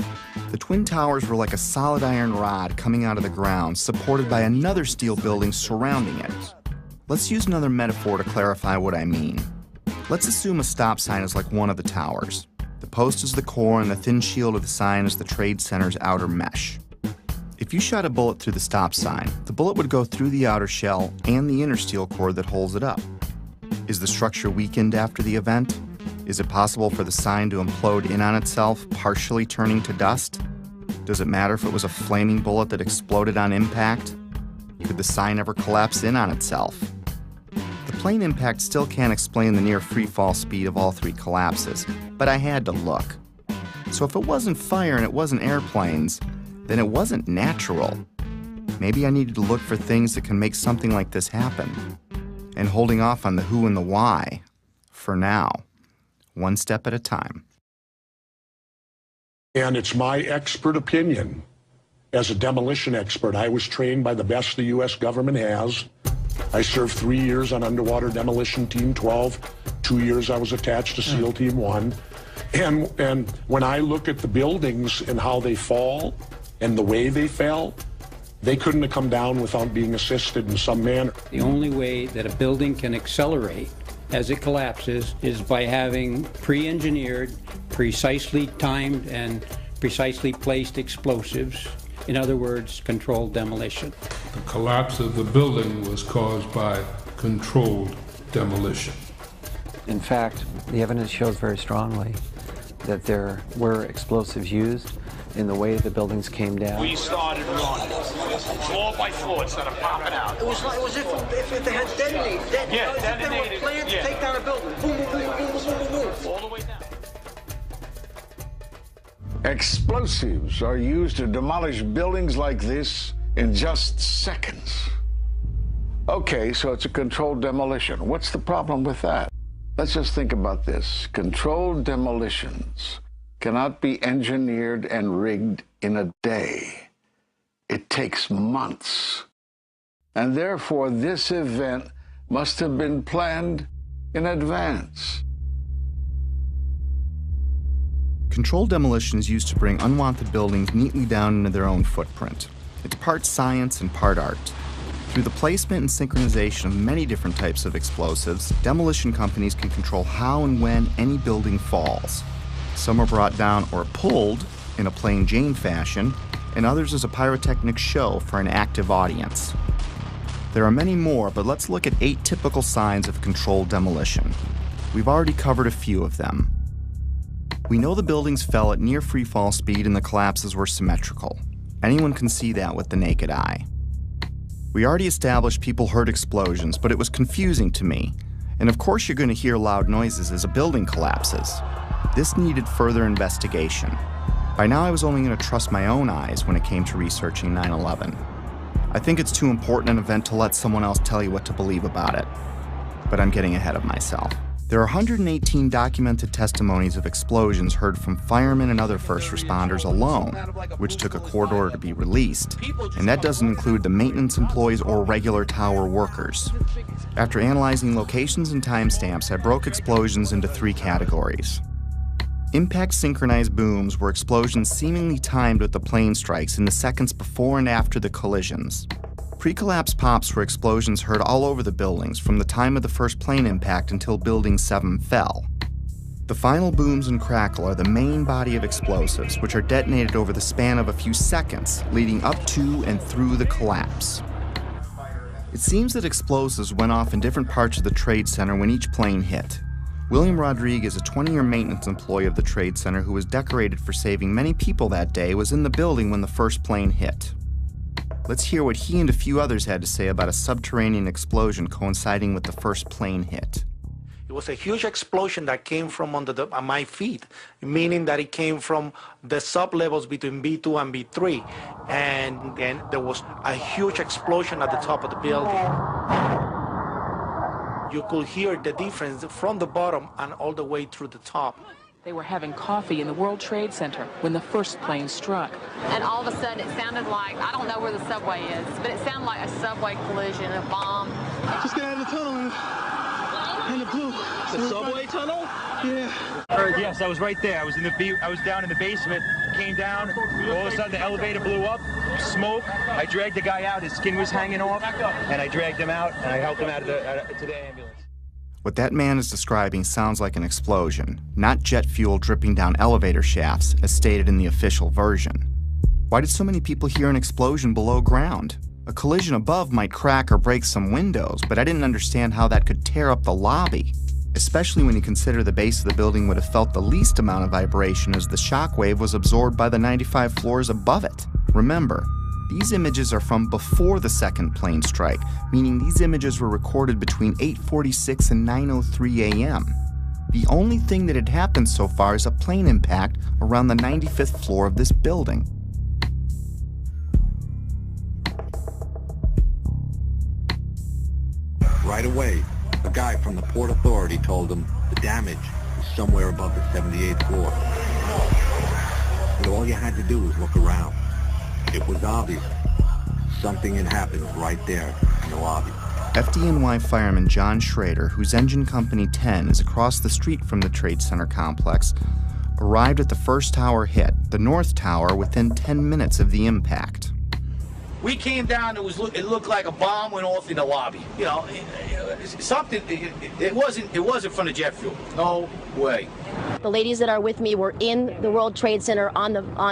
The Twin Towers were like a solid iron rod coming out of the ground, supported by another steel building surrounding it. Let's use another metaphor to clarify what I mean. Let's assume a stop sign is like one of the towers. The post is the core and the thin shield of the sign is the Trade Center's outer mesh. If you shot a bullet through the stop sign, the bullet would go through the outer shell and the inner steel core that holds it up. Is the structure weakened after the event? Is it possible for the sign to implode in on itself, partially turning to dust? Does it matter if it was a flaming bullet that exploded on impact? Could the sign ever collapse in on itself? The plane impact still can't explain the near free fall speed of all three collapses, but I had to look. So if it wasn't fire and it wasn't airplanes, then it wasn't natural. Maybe I needed to look for things that can make something like this happen. And holding off on the who and the why, for now, one step at a time. And it's my expert opinion. As a demolition expert, I was trained by the best the U.S. government has. I served 3 years on Underwater Demolition Team 12. 2 years I was attached to SEAL Team 1. And when I look at the buildings and how they fall and the way they fell, they couldn't have come down without being assisted in some manner. The only way that a building can accelerate as it collapses is by having pre-engineered, precisely timed, and precisely placed explosives. In other words, controlled demolition. The collapse of the building was caused by controlled demolition. In fact, the evidence shows very strongly that there were explosives used in the way the buildings came down. We started running floor by floor instead of popping out. It was like if they had detonated. They were planned to take down a building. Boom, boom, boom, boom, boom, boom, boom. All the way down. Explosives are used to demolish buildings like this in just seconds. Okay, so it's a controlled demolition. What's the problem with that? Let's just think about this. Controlled demolitions cannot be engineered and rigged in a day. It takes months. And therefore, this event must have been planned in advance. Controlled demolition is used to bring unwanted buildings neatly down into their own footprint. It's part science and part art. Through the placement and synchronization of many different types of explosives, demolition companies can control how and when any building falls. Some are brought down or pulled in a plain Jane fashion, and others as a pyrotechnic show for an active audience. There are many more, but let's look at 8 typical signs of controlled demolition. We've already covered a few of them. We know the buildings fell at near freefall speed and the collapses were symmetrical. Anyone can see that with the naked eye. We already established people heard explosions, but it was confusing to me. And of course you're going to hear loud noises as a building collapses. This needed further investigation. By now I was only going to trust my own eyes when it came to researching 9/11. I think it's too important an event to let someone else tell you what to believe about it. But I'm getting ahead of myself. There are 118 documented testimonies of explosions heard from firemen and other first responders alone, which took a court order to be released, and that doesn't include the maintenance employees or regular tower workers. After analyzing locations and timestamps, I broke explosions into 3 categories. Impact synchronized booms were explosions seemingly timed with the plane strikes in the seconds before and after the collisions. Pre-collapse pops were explosions heard all over the buildings from the time of the first plane impact until Building 7 fell. The final booms and crackle are the main body of explosives, which are detonated over the span of a few seconds, leading up to and through the collapse. It seems that explosives went off in different parts of the Trade Center when each plane hit. William Rodriguez, a 20-year maintenance employee of the Trade Center who was decorated for saving many people that day, was in the building when the first plane hit. Let's hear what he and a few others had to say about a subterranean explosion coinciding with the first plane hit. It was a huge explosion that came from under my feet, meaning that it came from the sub-levels between B2 and B3. And then there was a huge explosion at the top of the building. You could hear the difference from the bottom and all the way through the top. They were having coffee in the World Trade Center when the first plane struck. And all of a sudden it sounded like, I don't know where the subway is, but it sounded like a subway collision, a bomb. Just get out of the tunnel and the blue. The subway tunnel? Yeah. Yes, I was right there. I was down in the basement, came down, all of a sudden the elevator blew up, smoke. I dragged the guy out, his skin was hanging off, and I dragged him out, and I helped him out to the ambulance. What that man is describing sounds like an explosion, not jet fuel dripping down elevator shafts, as stated in the official version. Why did so many people hear an explosion below ground? A collision above might crack or break some windows, but I didn't understand how that could tear up the lobby, especially when you consider the base of the building would have felt the least amount of vibration as the shockwave was absorbed by the 95 floors above it. Remember, these images are from before the second plane strike, meaning these images were recorded between 8:46 and 9:03 a.m. The only thing that had happened so far is a plane impact around the 95th floor of this building. Right away, a guy from the Port Authority told him the damage was somewhere above the 78th floor. But all you had to do was look around. It was obvious. Something had happened right there in the lobby. FDNY fireman John Schrader, whose engine company 10 is across the street from the Trade Center complex, arrived at the first tower hit, the North Tower, within 10 minutes of the impact. We came down, it looked like a bomb went off in the lobby. You know, it wasn't from the jet fuel. No way. The ladies that are with me were in the World Trade Center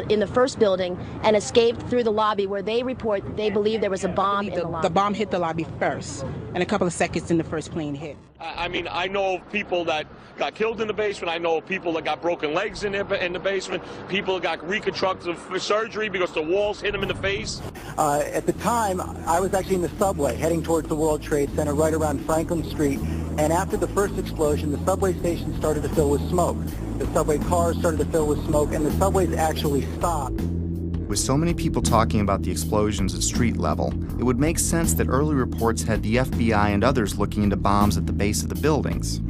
in the first building and escaped through the lobby, where they report they believe there was a bomb in the lobby. The bomb hit the lobby first, and a couple of seconds in the first plane hit. I mean, I know of people that got killed in the basement. I know of people that got broken legs in the basement. People that got reconstructive surgery because the walls hit them in the face. At the time, I was actually in the subway heading towards the World Trade Center right around Franklin Street. And after the first explosion, the subway station started to fill with smoke. The subway cars started to fill with smoke, and the subways actually stopped. With so many people talking about the explosions at street level, it would make sense that early reports had the FBI and others looking into bombs at the base of the buildings.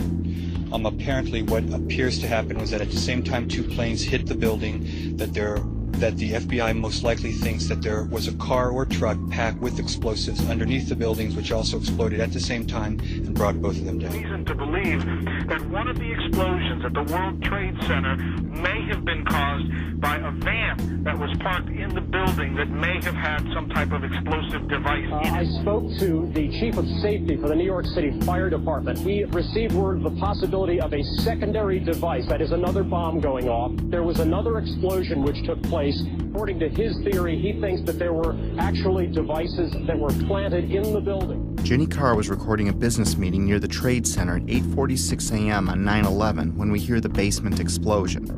Apparently what appears to happen was that at the same time two planes hit the building, that the FBI most likely thinks that there was a car or truck packed with explosives underneath the buildings, which also exploded at the same time and brought both of them down. Reason to believe that one of the explosions at the World Trade Center may have been caused by a van that was parked in the building that may have had some type of explosive device in it. I spoke to the chief of safety for the New York City Fire Department. He received word of the possibility of a secondary device, that is another bomb going off. There was another explosion which took place. According to his theory, he thinks that there were actually devices that were planted in the building. Jenny Carr was recording a business meeting near the Trade Center at 8:46 a.m. on 9/11 when we hear the basement explosion.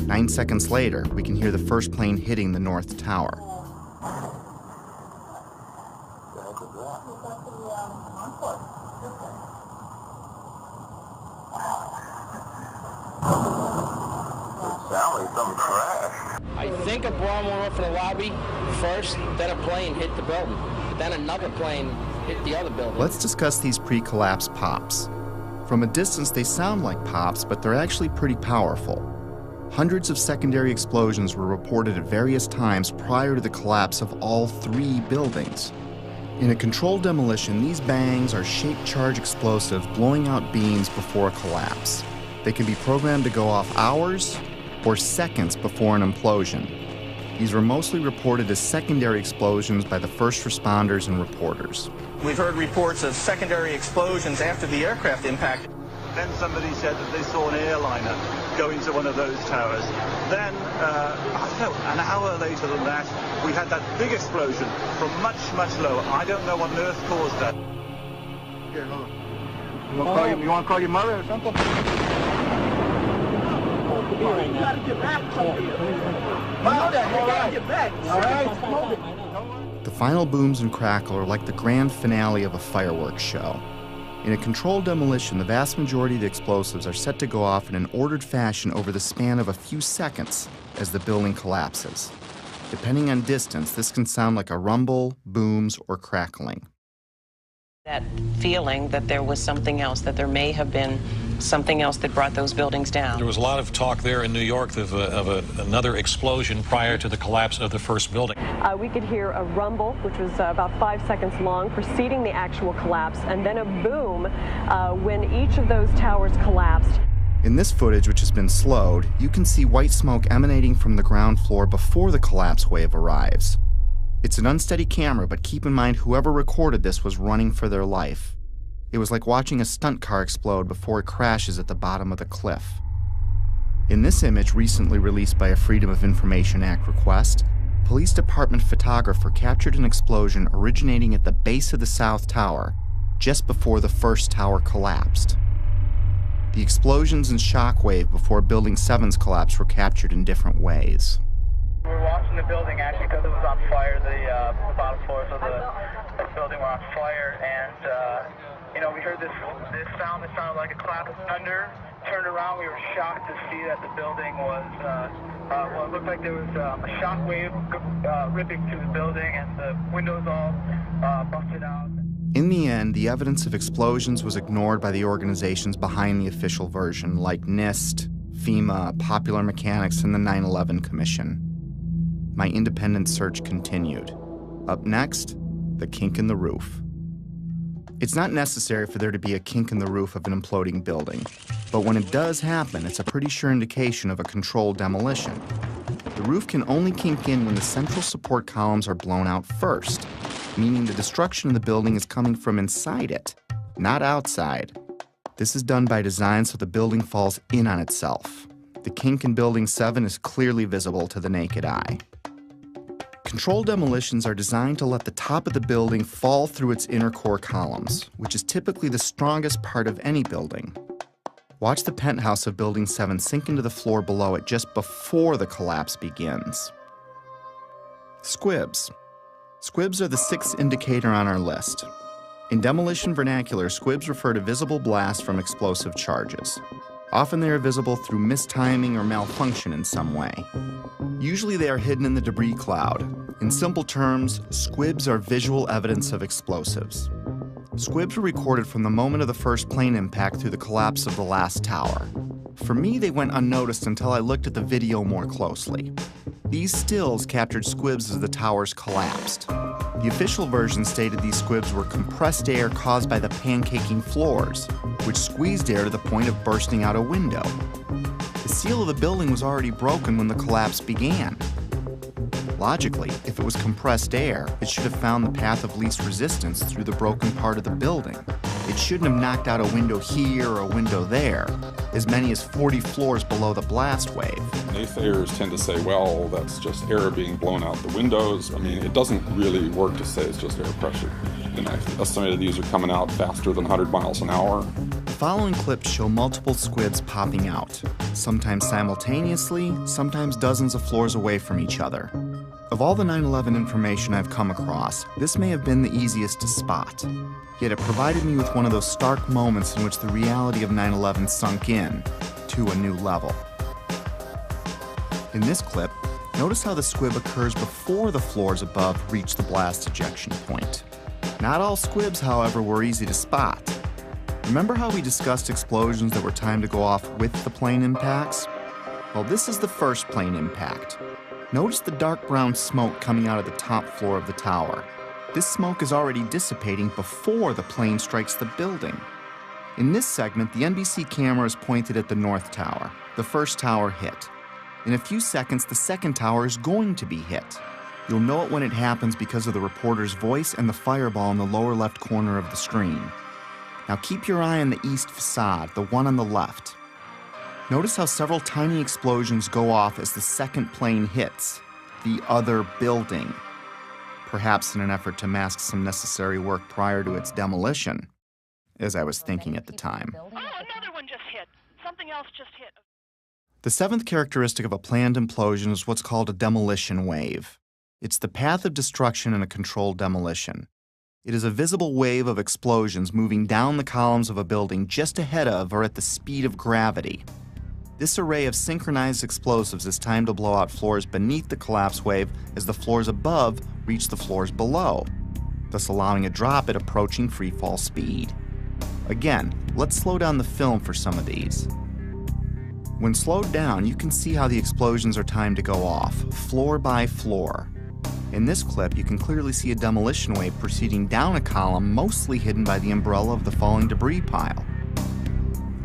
9 seconds later, we can hear the first plane hitting the North Tower. I think a bomb went off in the lobby first, then a plane hit the building, then another plane hit the other building. Let's discuss these pre-collapse pops. From a distance, they sound like pops, but they're actually pretty powerful. Hundreds of secondary explosions were reported at various times prior to the collapse of all three buildings. In a controlled demolition, these bangs are shaped charge explosives blowing out beams before a collapse. They can be programmed to go off hours or seconds before an implosion. These were mostly reported as secondary explosions by the first responders and reporters. We've heard reports of secondary explosions after the aircraft impact. Then somebody said that they saw an airliner go into one of those towers. Then, I don't know, an hour later than that, we had that big explosion from much, much lower. I don't know what on earth caused that. Here, hold on. You want to call your mother or something? You gotta get back. All right. The final booms and crackle are like the grand finale of a fireworks show. In a controlled demolition, the vast majority of the explosives are set to go off in an ordered fashion over the span of a few seconds as the building collapses. Depending on distance, this can sound like a rumble, booms, or crackling. That feeling that there was something else, that there may have been something else that brought those buildings down. There was a lot of talk there in New York of another explosion prior to the collapse of the first building. We could hear a rumble, which was about 5 seconds long, preceding the actual collapse, and then a boom when each of those towers collapsed. In this footage, which has been slowed, you can see white smoke emanating from the ground floor before the collapse wave arrives. It's an unsteady camera, but keep in mind whoever recorded this was running for their life. It was like watching a stunt car explode before it crashes at the bottom of the cliff. In this image, recently released by a Freedom of Information Act request, police department photographer captured an explosion originating at the base of the South Tower, just before the first tower collapsed. The explosions and shockwave before Building 7's collapse were captured in different ways. We're watching the building actually because it was on fire. The bottom floors of the building were on fire, and we heard this sound that sounded like a clap of thunder. 2 turned around, we were shocked to see that the building was, well, it looked like there was a shock wave ripping through the building and the windows all busted out. In the end, the evidence of explosions was ignored by the organizations behind the official version, like NIST, FEMA, Popular Mechanics, and the 9/11 Commission. My independent search continued. Up next, the kink in the roof. It's not necessary for there to be a kink in the roof of an imploding building, but when it does happen, it's a pretty sure indication of a controlled demolition. The roof can only kink in when the central support columns are blown out first, meaning the destruction of the building is coming from inside it, not outside. This is done by design so the building falls in on itself. The kink in Building 7 is clearly visible to the naked eye. Controlled demolitions are designed to let the top of the building fall through its inner core columns, which is typically the strongest part of any building. Watch the penthouse of Building 7 sink into the floor below it just before the collapse begins. Squibs. Squibs are the sixth indicator on our list. In demolition vernacular, squibs refer to visible blasts from explosive charges. Often they are visible through mistiming or malfunction in some way. Usually they are hidden in the debris cloud. In simple terms, squibs are visual evidence of explosives. Squibs were recorded from the moment of the first plane impact through the collapse of the last tower. For me, they went unnoticed until I looked at the video more closely. These stills captured squibs as the towers collapsed. The official version stated these squibs were compressed air caused by the pancaking floors, which squeezed air to the point of bursting out a window. The seal of the building was already broken when the collapse began. Logically, if it was compressed air, it should have found the path of least resistance through the broken part of the building. It shouldn't have knocked out a window here or a window there, as many as 40 floors below the blast wave. Naysayers tend to say, well, that's just air being blown out the windows. I mean, it doesn't really work to say it's just air pressure. And I estimated these are coming out faster than 100 miles an hour. The following clips show multiple squibs popping out, sometimes simultaneously, sometimes dozens of floors away from each other. Of all the 9/11 information I've come across, this may have been the easiest to spot. Yet it provided me with one of those stark moments in which the reality of 9/11 sunk in to a new level. In this clip, notice how the squib occurs before the floors above reach the blast ejection point. Not all squibs, however, were easy to spot. Remember how we discussed explosions that were timed to go off with the plane impacts? Well, this is the first plane impact. Notice the dark brown smoke coming out of the top floor of the tower. This smoke is already dissipating before the plane strikes the building. In this segment, the NBC camera is pointed at the north tower. The first tower hit. In a few seconds, the second tower is going to be hit. You'll know it when it happens because of the reporter's voice and the fireball in the lower left corner of the screen. Now keep your eye on the east facade, the one on the left. Notice how several tiny explosions go off as the second plane hits the other building, perhaps in an effort to mask some necessary work prior to its demolition, as I was thinking at the time. Oh, another one just hit. Something else just hit. The seventh characteristic of a planned implosion is what's called a demolition wave. It's the path of destruction in a controlled demolition. It is a visible wave of explosions moving down the columns of a building just ahead of or at the speed of gravity. This array of synchronized explosives is timed to blow out floors beneath the collapse wave as the floors above reach the floors below, thus allowing a drop at approaching freefall speed. Again, let's slow down the film for some of these. When slowed down, you can see how the explosions are timed to go off, floor by floor. In this clip, you can clearly see a demolition wave proceeding down a column mostly hidden by the umbrella of the falling debris pile.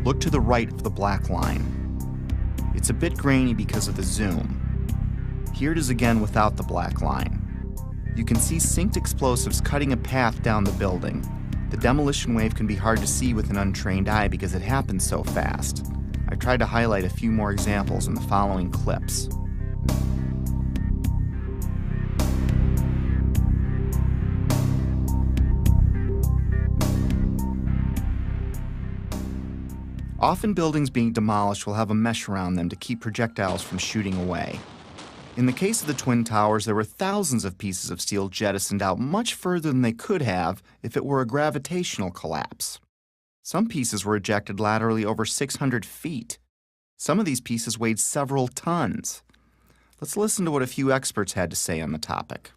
Look to the right of the black line. It's a bit grainy because of the zoom. Here it is again without the black line. You can see synced explosives cutting a path down the building. The demolition wave can be hard to see with an untrained eye because it happens so fast. I tried to highlight a few more examples in the following clips. Often buildings being demolished will have a mesh around them to keep projectiles from shooting away. In the case of the Twin Towers, there were thousands of pieces of steel jettisoned out much further than they could have if it were a gravitational collapse. Some pieces were ejected laterally over 600 feet. Some of these pieces weighed several tons. Let's listen to what a few experts had to say on the topic.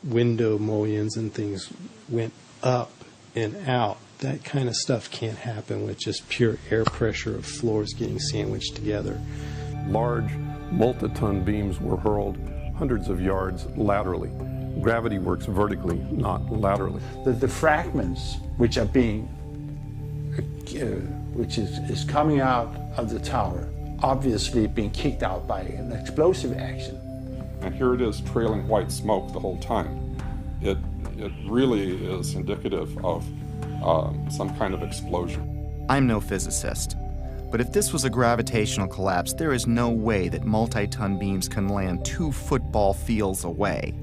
Window mullions and things went up and out. That kind of stuff can't happen with just pure air pressure of floors getting sandwiched together. Large multi-ton beams were hurled hundreds of yards laterally. Gravity works vertically, not laterally. The fragments which are being, which is coming out of the tower, obviously being kicked out by an explosive action. And here it is trailing white smoke the whole time. It really is indicative of some kind of explosion. I'm no physicist, but if this was a gravitational collapse, there is no way that multi-ton beams can land 2 football fields away.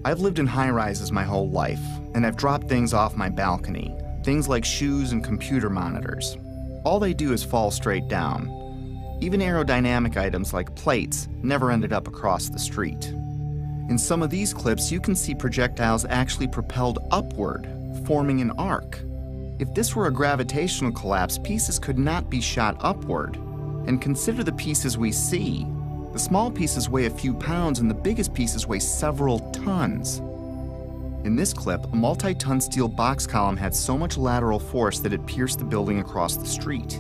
I've lived in high-rises my whole life, and I've dropped things off my balcony, things like shoes and computer monitors. All they do is fall straight down. Even aerodynamic items like plates never ended up across the street. In some of these clips, you can see projectiles actually propelled upward, forming an arc. If this were a gravitational collapse, pieces could not be shot upward. And consider the pieces we see. The small pieces weigh a few pounds and the biggest pieces weigh several tons. In this clip, a multi-ton steel box column had so much lateral force that it pierced the building across the street.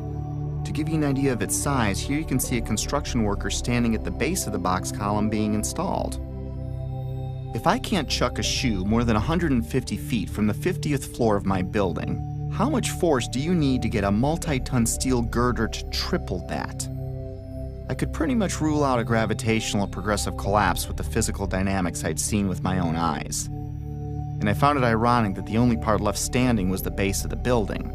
To give you an idea of its size, here you can see a construction worker standing at the base of the box column being installed. If I can't chuck a shoe more than 150 feet from the 50th floor of my building, how much force do you need to get a multi-ton steel girder to triple that? I could pretty much rule out a gravitational or progressive collapse with the physical dynamics I'd seen with my own eyes. And I found it ironic that the only part left standing was the base of the building.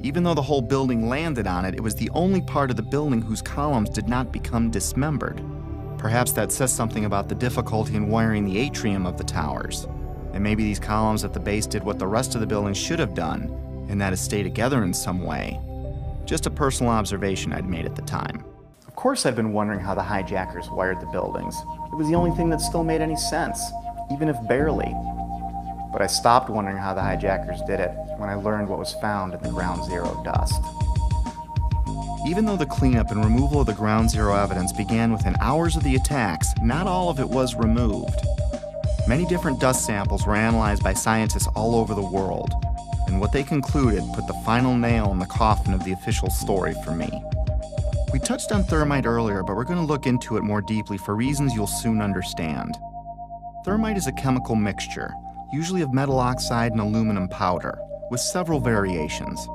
Even though the whole building landed on it, it was the only part of the building whose columns did not become dismembered. Perhaps that says something about the difficulty in wiring the atrium of the towers. And maybe these columns at the base did what the rest of the building should have done, and that is stay together in some way. Just a personal observation I'd made at the time. Of course I've been wondering how the hijackers wired the buildings. It was the only thing that still made any sense, even if barely. But I stopped wondering how the hijackers did it when I learned what was found in the Ground Zero dust. Even though the cleanup and removal of the Ground Zero evidence began within hours of the attacks, not all of it was removed. Many different dust samples were analyzed by scientists all over the world, and what they concluded put the final nail in the coffin of the official story for me. We touched on thermite earlier, but we're going to look into it more deeply for reasons you'll soon understand. Thermite is a chemical mixture, usually of metal oxide and aluminum powder, with several variations.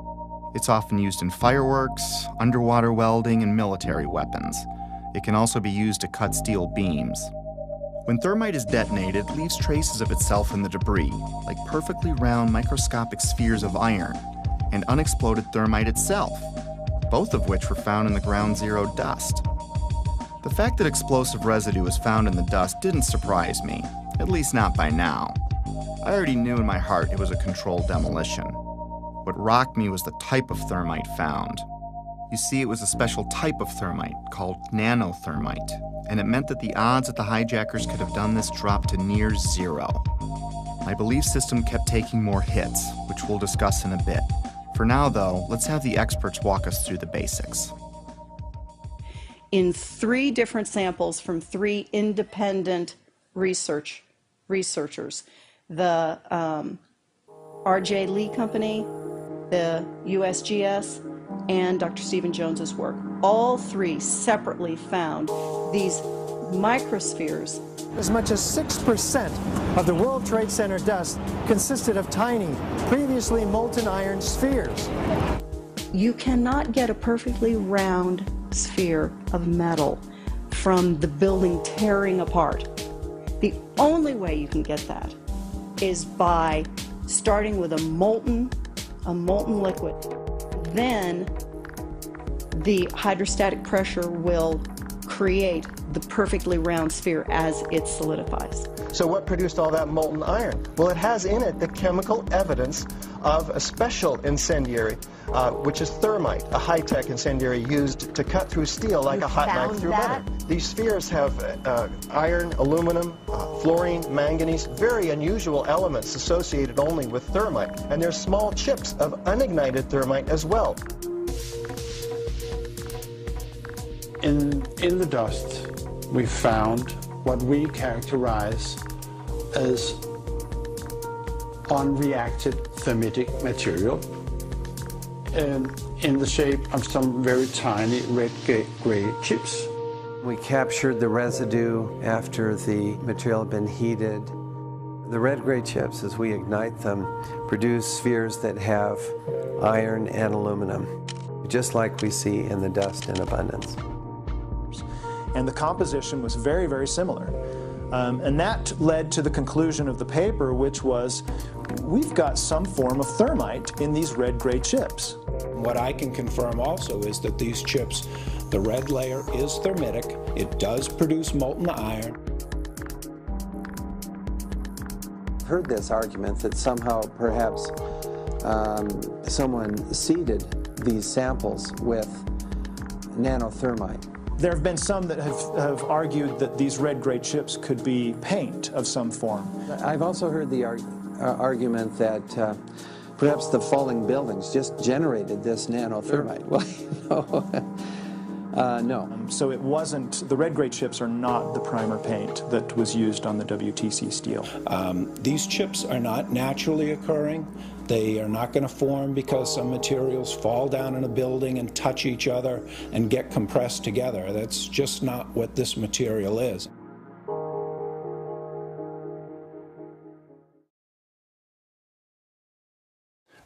It's often used in fireworks, underwater welding, and military weapons. It can also be used to cut steel beams. When thermite is detonated, it leaves traces of itself in the debris, like perfectly round microscopic spheres of iron, and unexploded thermite itself, both of which were found in the Ground Zero dust. The fact that explosive residue was found in the dust didn't surprise me, at least not by now. I already knew in my heart it was a controlled demolition. What rocked me was the type of thermite found. You see, it was a special type of thermite called nanothermite, and it meant that the odds that the hijackers could have done this dropped to near zero. My belief system kept taking more hits, which we'll discuss in a bit. For now, though, let's have the experts walk us through the basics. In 3 different samples from 3 independent researchers, the R.J. Lee Company, the USGS, and Dr. Stephen Jones's work, all 3 separately found these microspheres. As much as 6% of the World Trade Center dust consisted of tiny, previously molten iron spheres. You cannot get a perfectly round sphere of metal from the building tearing apart. The only way you can get that is by starting with a molten liquid. Then the hydrostatic pressure will create the perfectly round sphere as it solidifies. So what produced all that molten iron? Well, it has in it the chemical evidence of a special incendiary, which is thermite, a high-tech incendiary used to cut through steel like a hot knife through butter. These spheres have iron, aluminum, fluorine, manganese, very unusual elements associated only with thermite. And there's small chips of unignited thermite as well. In the dust, we found what we characterize as unreacted thermitic material in the shape of some very tiny red-gray chips. We captured the residue after the material had been heated. The red-gray chips, as we ignite them, produce spheres that have iron and aluminum, just like we see in the dust in abundance. And the composition was very, very similar. And that led to the conclusion of the paper, which was, we've got some form of thermite in these red-gray chips. What I can confirm also is that these chips, the red layer is thermitic. It does produce molten iron. I've heard this argument that somehow perhaps someone seeded these samples with nanothermite. There have been some that have argued that these red-gray chips could be paint of some form. I've also heard the argument that perhaps the falling buildings just generated this nanothermite. Well, no. So it wasn't, the red-gray chips are not the primer paint that was used on the WTC steel. These chips are not naturally occurring. They are not going to form because some materials fall down in a building and touch each other and get compressed together. That's just not what this material is.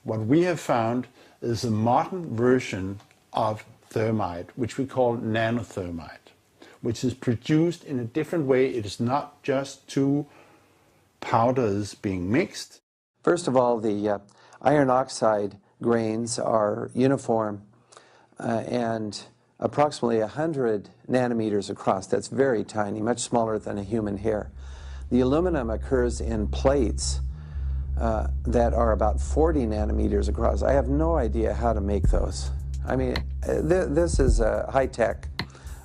What we have found is a modern version of thermite, which we call nanothermite, which is produced in a different way. It is not just two powders being mixed. First of all, the iron oxide grains are uniform and approximately 100 nanometers across. That's very tiny, much smaller than a human hair. The aluminum occurs in plates that are about 40 nanometers across. I have no idea how to make those. I mean, this is a high-tech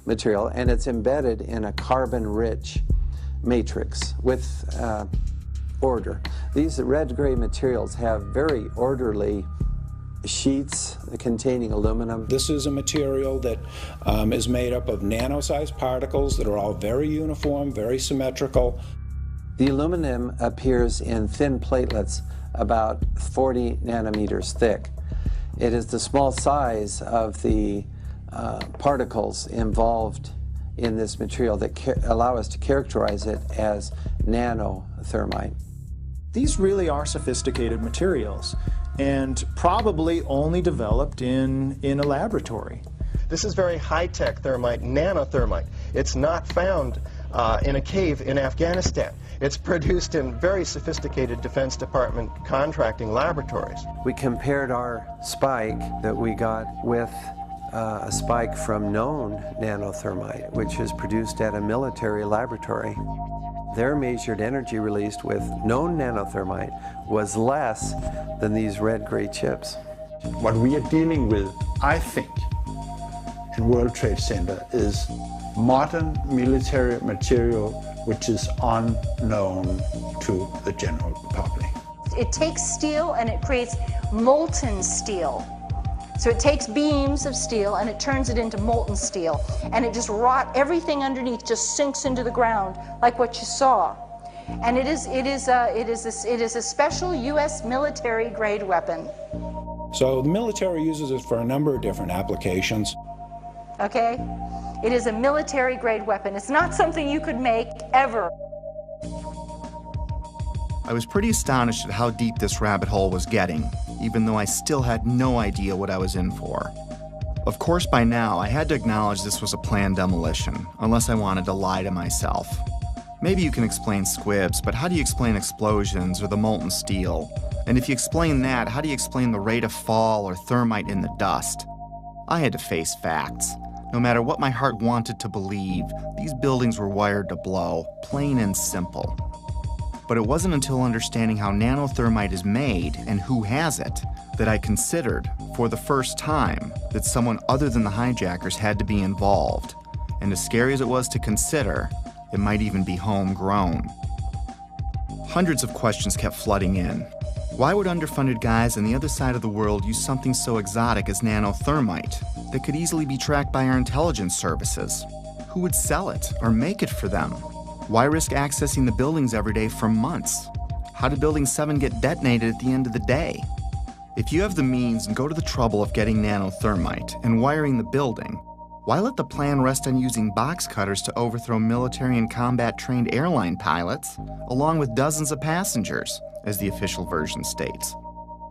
material, and it's embedded in a carbon-rich matrix with order. These red-gray materials have very orderly sheets containing aluminum. This is a material that is made up of nano-sized particles that are all very uniform, very symmetrical. The aluminum appears in thin platelets about 40 nanometers thick. It is the small size of the particles involved in this material that allow us to characterize it as nanothermite. These really are sophisticated materials and probably only developed in a laboratory. This is very high-tech thermite, nanothermite. It's not found in a cave in Afghanistan. It's produced in very sophisticated Defense Department contracting laboratories. We compared our spike that we got with a spike from known nanothermite, which is produced at a military laboratory. Their measured energy released with known nanothermite was less than these red-gray chips. What we are dealing with, I think, in World Trade Center is modern military material which is unknown to the general public. It takes steel and it creates molten steel. So it takes beams of steel and it turns it into molten steel, and it just everything underneath just sinks into the ground like what you saw. And it is a special U.S. military grade weapon. So the military uses it for a number of different applications. Okay? It is a military grade weapon. It's not something you could make ever. I was pretty astonished at how deep this rabbit hole was getting, even though I still had no idea what I was in for. Of course, by now, I had to acknowledge this was a planned demolition, unless I wanted to lie to myself. Maybe you can explain squibs, but how do you explain explosions or the molten steel? And if you explain that, how do you explain the rate of fall or thermite in the dust? I had to face facts. No matter what my heart wanted to believe, these buildings were wired to blow, plain and simple. But it wasn't until understanding how nanothermite is made and who has it that I considered, for the first time, that someone other than the hijackers had to be involved. And as scary as it was to consider, it might even be homegrown. Hundreds of questions kept flooding in. Why would underfunded guys on the other side of the world use something so exotic as nanothermite that could easily be tracked by our intelligence services? Who would sell it or make it for them? Why risk accessing the buildings every day for months? How did Building 7 get detonated at the end of the day? If you have the means and go to the trouble of getting nanothermite and wiring the building, why let the plan rest on using box cutters to overthrow military and combat-trained airline pilots, along with dozens of passengers, as the official version states?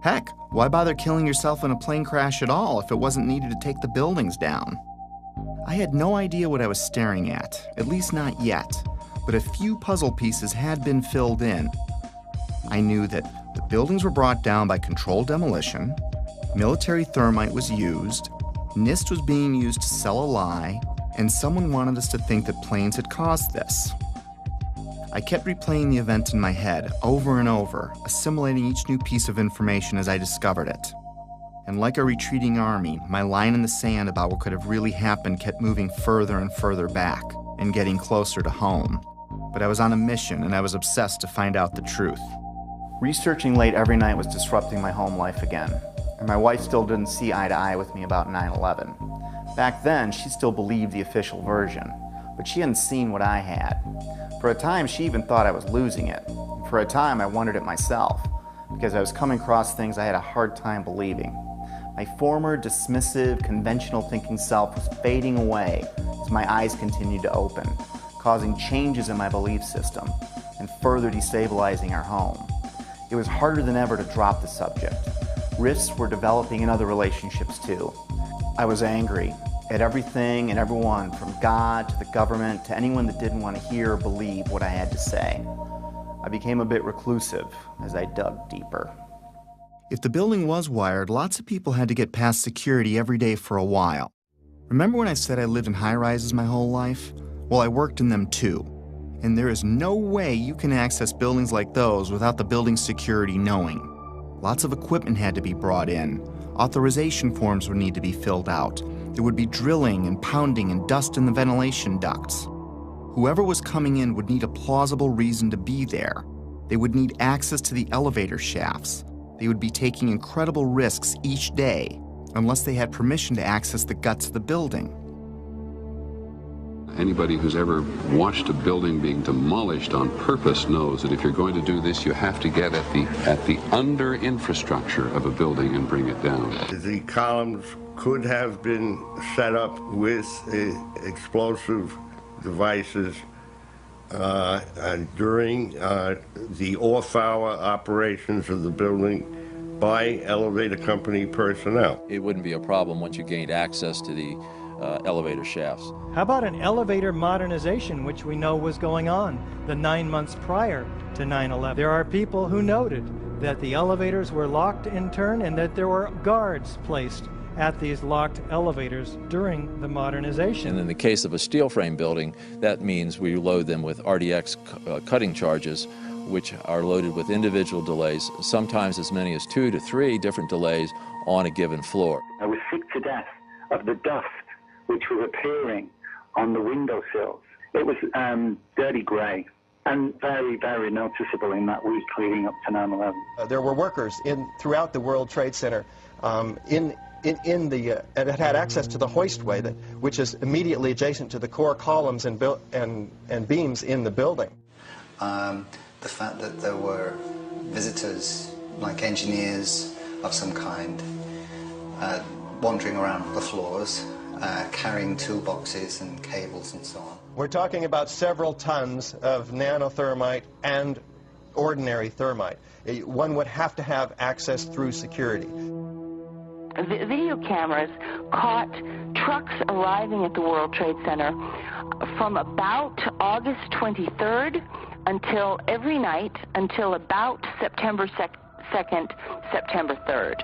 Heck, why bother killing yourself in a plane crash at all if it wasn't needed to take the buildings down? I had no idea what I was staring at least not yet, but a few puzzle pieces had been filled in. I knew that the buildings were brought down by controlled demolition, military thermite was used, NIST was being used to sell a lie, and someone wanted us to think that planes had caused this. I kept replaying the event in my head over and over, assimilating each new piece of information as I discovered it. And like a retreating army, my line in the sand about what could have really happened kept moving further and further back, and getting closer to home. But I was on a mission, and I was obsessed to find out the truth. Researching late every night was disrupting my home life again, and my wife still didn't see eye to eye with me about 9/11. Back then, she still believed the official version, but she hadn't seen what I had. For a time, she even thought I was losing it. For a time, I wondered it myself, because I was coming across things I had a hard time believing. My former, dismissive, conventional thinking self was fading away as my eyes continued to open, causing changes in my belief system and further destabilizing our home. It was harder than ever to drop the subject. Rifts were developing in other relationships too. I was angry at everything and everyone, from God to the government to anyone that didn't want to hear or believe what I had to say. I became a bit reclusive as I dug deeper. If the building was wired, lots of people had to get past security every day for a while. Remember when I said I lived in high-rises my whole life? Well, I worked in them too. And there is no way you can access buildings like those without the building security knowing. Lots of equipment had to be brought in. Authorization forms would need to be filled out. There would be drilling and pounding and dust in the ventilation ducts. Whoever was coming in would need a plausible reason to be there. They would need access to the elevator shafts. They would be taking incredible risks each day unless they had permission to access the guts of the building. Anybody who's ever watched a building being demolished on purpose knows that if you're going to do this, you have to get at the under infrastructure of a building and bring it down. The columns could have been set up with explosive devices during the off-hour operations of the building by elevator company personnel. It wouldn't be a problem once you gained access to the elevator shafts. How about an elevator modernization, which we know was going on the 9 months prior to 9/11? There are people who noted that the elevators were locked in turn and that there were guards placed at these locked elevators during the modernization. And in the case of a steel frame building, that means we load them with RDX cutting charges, which are loaded with individual delays, sometimes as many as 2 to 3 different delays on a given floor. I was sick to death of the dust which was appearing on the windowsills. It was dirty grey and very, very noticeable in that week leading up to 9/11. There were workers throughout the World Trade Center that had access to the hoistway, which is immediately adjacent to the core columns and beams in the building. The fact that there were visitors, like engineers of some kind, wandering around the floors, carrying toolboxes and cables and so on. We're talking about several tons of nanothermite and ordinary thermite. One would have to have access through security. Video cameras caught trucks arriving at the World Trade Center from about August 23rd until every night until about September 2nd, September 3rd.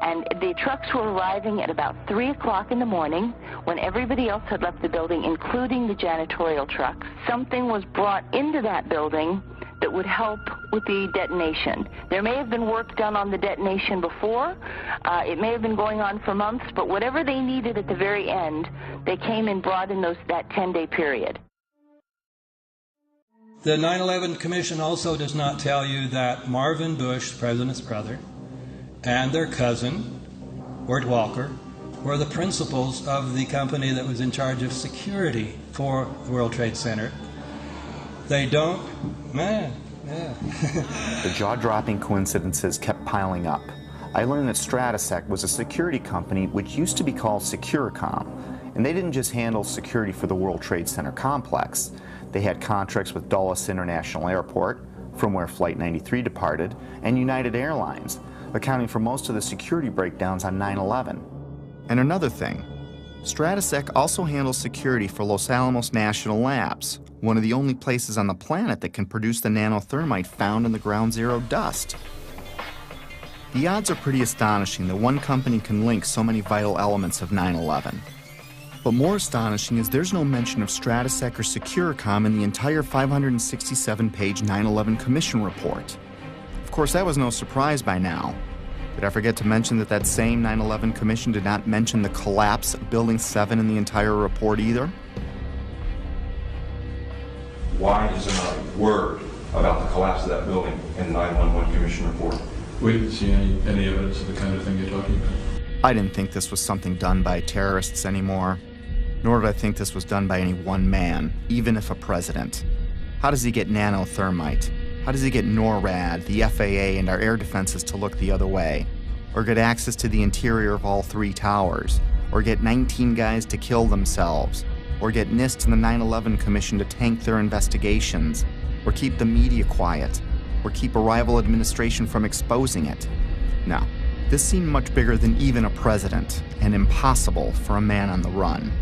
And the trucks were arriving at about 3 o'clock in the morning when everybody else had left the building, including the janitorial trucks. Something was brought into that building that would help with the detonation. There may have been work done on the detonation before. It may have been going on for months, but whatever they needed at the very end, they came and brought in that 10-day period. The 9/11 Commission also does not tell you that Marvin Bush, the president's brother, and their cousin, Wirt Walker, were the principals of the company that was in charge of security for the World Trade Center. They don't, The jaw-dropping coincidences kept piling up. I learned that Stratesec was a security company which used to be called Securicom, and they didn't just handle security for the World Trade Center complex. They had contracts with Dulles International Airport, from where Flight 93 departed, and United Airlines, accounting for most of the security breakdowns on 9/11. And another thing, Stratesec also handles security for Los Alamos National Labs, one of the only places on the planet that can produce the nanothermite found in the ground zero dust. The odds are pretty astonishing that one company can link so many vital elements of 9/11. But more astonishing is there's no mention of Stratesec or Securicom in the entire 567-page 9/11 Commission report. Of course, that was no surprise by now. Did I forget to mention that that same 9/11 Commission did not mention the collapse of Building 7 in the entire report either? Why is there not a word about the collapse of that building in the 9/11 Commission report? We didn't see any evidence of the kind of thing you're talking about. I didn't think this was something done by terrorists anymore, nor did I think this was done by any one man, even if a president. How does he get nanothermite? How does he get NORAD, the FAA, and our air defenses to look the other way? Or get access to the interior of all 3 towers? Or get 19 guys to kill themselves? Or get NIST and the 9/11 Commission to tank their investigations? Or keep the media quiet? Or keep a rival administration from exposing it? No. This seemed much bigger than even a president, and impossible for a man on the run.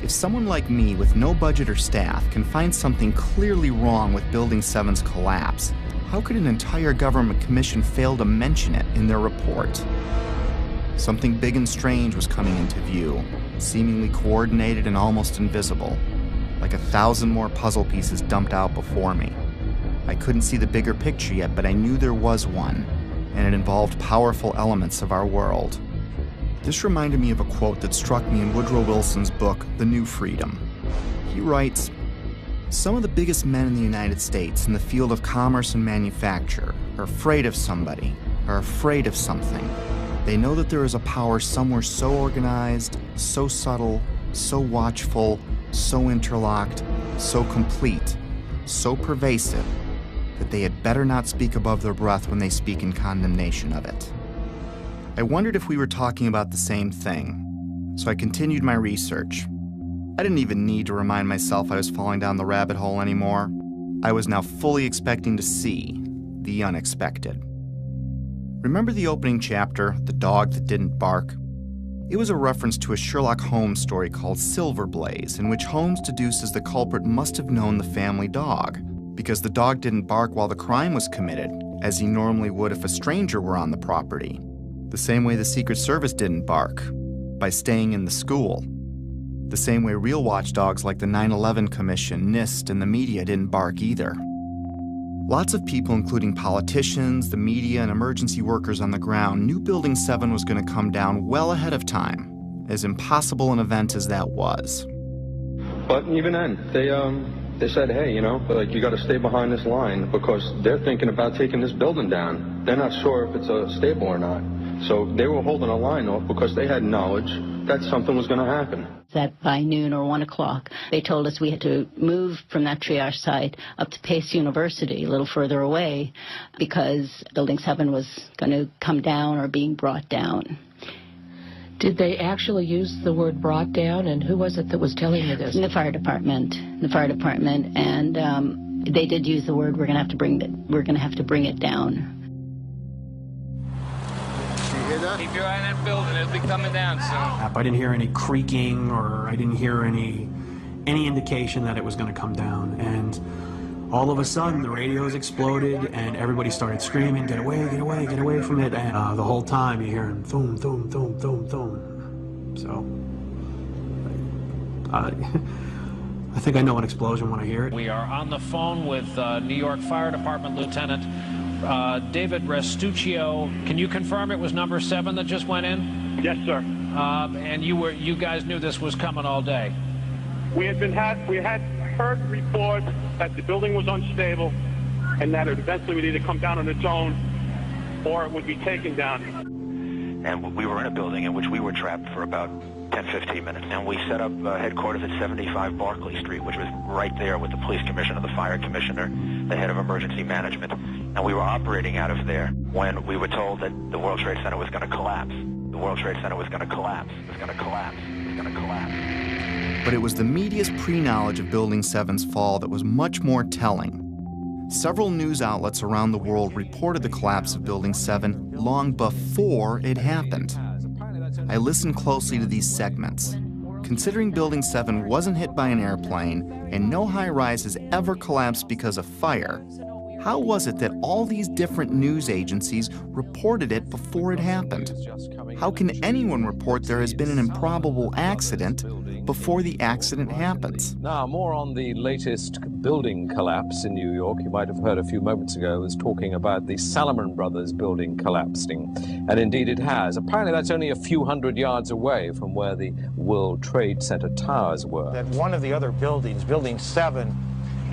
If someone like me with no budget or staff can find something clearly wrong with Building 7's collapse, how could an entire government commission fail to mention it in their report? Something big and strange was coming into view, seemingly coordinated and almost invisible, like 1,000 more puzzle pieces dumped out before me. I couldn't see the bigger picture yet, but I knew there was one, and it involved powerful elements of our world. This reminded me of a quote that struck me in Woodrow Wilson's book, The New Freedom. He writes, "Some of the biggest men in the United States in the field of commerce and manufacture are afraid of somebody, are afraid of something. They know that there is a power somewhere so organized, so subtle, so watchful, so interlocked, so complete, so pervasive, that they had better not speak above their breath when they speak in condemnation of it." I wondered if we were talking about the same thing, so I continued my research. I didn't even need to remind myself I was falling down the rabbit hole anymore. I was now fully expecting to see the unexpected. Remember the opening chapter, The Dog That Didn't Bark? It was a reference to a Sherlock Holmes story called Silver Blaze, in which Holmes deduces the culprit must have known the family dog, because the dog didn't bark while the crime was committed, as he normally would if a stranger were on the property. The same way the Secret Service didn't bark, by staying in the school. The same way real watchdogs like the 9/11 Commission, NIST, and the media didn't bark either. Lots of people, including politicians, the media, and emergency workers on the ground, knew Building 7 was going to come down well ahead of time, as impossible an event as that was. But even then, they said, hey, you know, like, you got to stay behind this line because they're thinking about taking this building down. They're not sure if it's stable or not. So they were holding a line off because they had knowledge that something was going to happen. That by noon or 1 o'clock, they told us we had to move from that triage site up to Pace University, a little further away, because Building 7 was going to come down or being brought down. Did they actually use the word brought down, and who was it that was telling you this? The fire department, and they did use the word, we're going to have to bring it down. Keep your eye on that building. It'll be coming down soon. I didn't hear any creaking, or I didn't hear any indication that it was going to come down. And All of a sudden, the radios exploded, and everybody started screaming, "Get away, get away, get away from it!" And the whole time you're hearing thum, thum, thum, thum, thum. So, I think I know an explosion when I hear it. We are on the phone with New York Fire Department Lieutenant David Restuccio. Can you confirm it was number 7 that just went in? Yes, sir. And you guys knew this was coming all day? We had heard reports that the building was unstable and that it eventually would either come down on its own or it would be taken down. And we were in a building in which we were trapped for about 10-15 minutes, and we set up headquarters at 75 Barclay Street, which was right there with the police commissioner, the fire commissioner, the head of emergency management, and we were operating out of there when we were told that the World Trade Center was going to collapse. The World Trade Center was going to collapse. It was going to collapse. It was going to collapse. But it was the media's pre-knowledge of Building 7's fall that was much more telling. Several news outlets around the world reported the collapse of Building 7 long before it happened. I listened closely to these segments. Considering Building 7 wasn't hit by an airplane and no high-rise has ever collapsed because of fire, how was it that all these different news agencies reported it before it happened? How can anyone report there has been an improbable accident before the accident happens? Now, more on the latest building collapse in New York. You might have heard a few moments ago, I was talking about the Salomon Brothers building collapsing. And indeed it has. Apparently that's only a few hundred yards away from where the World Trade Center towers were. That one of the other buildings, Building 7,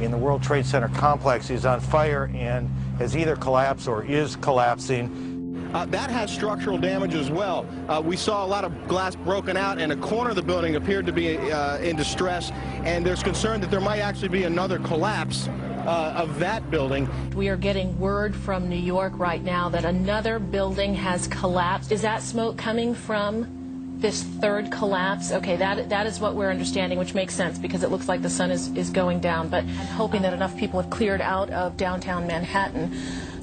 in the World Trade Center complex is on fire and has either collapsed or is collapsing. That has structural damage as well. We saw a lot of glass broken out, and a corner of the building appeared to be in distress, and there's concern that there might actually be another collapse of that building. We are getting word from New York right now that another building has collapsed. Is that smoke coming from this third collapse? Okay, that is what we're understanding, which makes sense because it looks like the sun is going down. But I'm hoping that enough people have cleared out of downtown Manhattan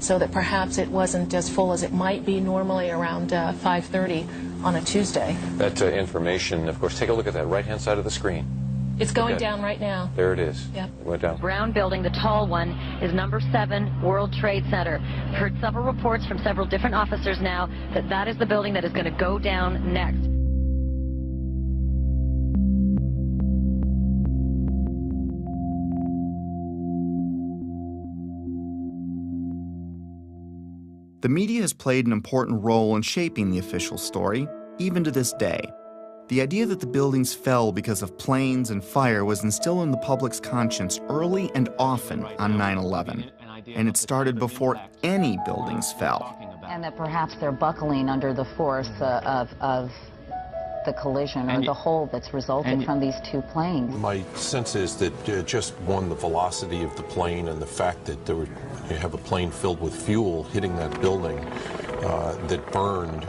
so that perhaps it wasn't as full as it might be normally around 5:30 on a Tuesday. That information, of course, take a look at that right-hand side of the screen. It's going down right now. There it is. Yep. It went down. Brown building, the tall one, is number 7 World Trade Center. Heard several reports from several different officers now that that is the building that is going to go down next. The media has played an important role in shaping the official story, even to this day. The idea that the buildings fell because of planes and fire was instilled in the public's conscience early and often on 9/11, and it started before any buildings fell. And that perhaps they're buckling under the force of the collision or the hole that's resulted from these two planes. My sense is that just one, the velocity of the plane and the fact that you have a plane filled with fuel hitting that building that burned.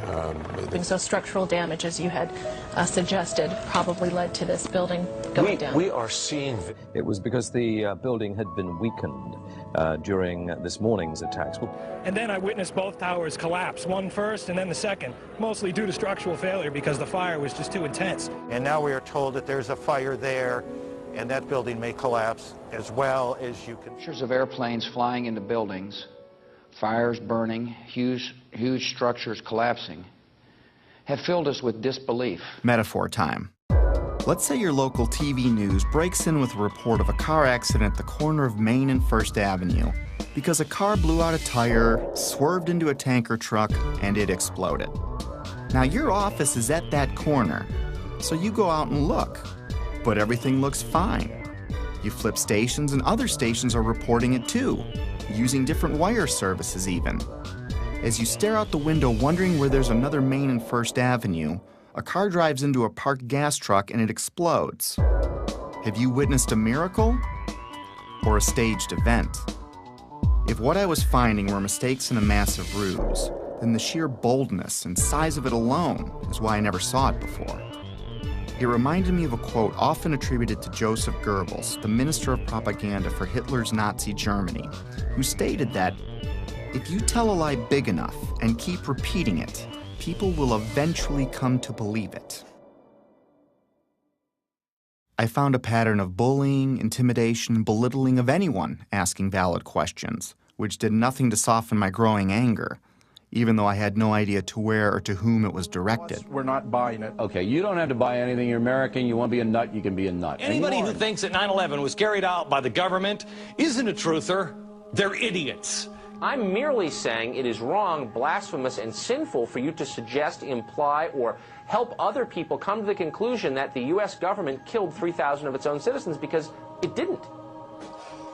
So structural damage, as you had suggested, probably led to this building going down. We are seeing... It was because the building had been weakened during this morning's attacks. And then I witnessed both towers collapse, one first and then the second, mostly due to structural failure because the fire was just too intense. And now we are told that there's a fire there and that building may collapse as well as you can. Pictures of airplanes flying into buildings, fires burning, huge structures collapsing, have filled us with disbelief. Metaphor time. Let's say your local TV news breaks in with a report of a car accident at the corner of Main and First Avenue because a car blew out a tire, swerved into a tanker truck, and it exploded. Now your office is at that corner, so you go out and look, but everything looks fine. You flip stations and other stations are reporting it too, using different wire services even. As you stare out the window wondering where there's another Main and First Avenue, a car drives into a parked gas truck and it explodes. Have you witnessed a miracle or a staged event? If what I was finding were mistakes in a massive ruse, then the sheer boldness and size of it alone is why I never saw it before. It reminded me of a quote often attributed to Joseph Goebbels, the minister of propaganda for Hitler's Nazi Germany, who stated that, "If you tell a lie big enough and keep repeating it, people will eventually come to believe it." I found a pattern of bullying, intimidation, and belittling of anyone asking valid questions, which did nothing to soften my growing anger, even though I had no idea to where or to whom it was directed. We're not buying it. Okay, you don't have to buy anything. You're American. You want to be a nut, you can be a nut. Anybody who thinks that 9/11 was carried out by the government isn't a truther. They're idiots. I'm merely saying it is wrong, blasphemous, and sinful for you to suggest, imply, or help other people come to the conclusion that the U.S. government killed 3,000 of its own citizens, because it didn't.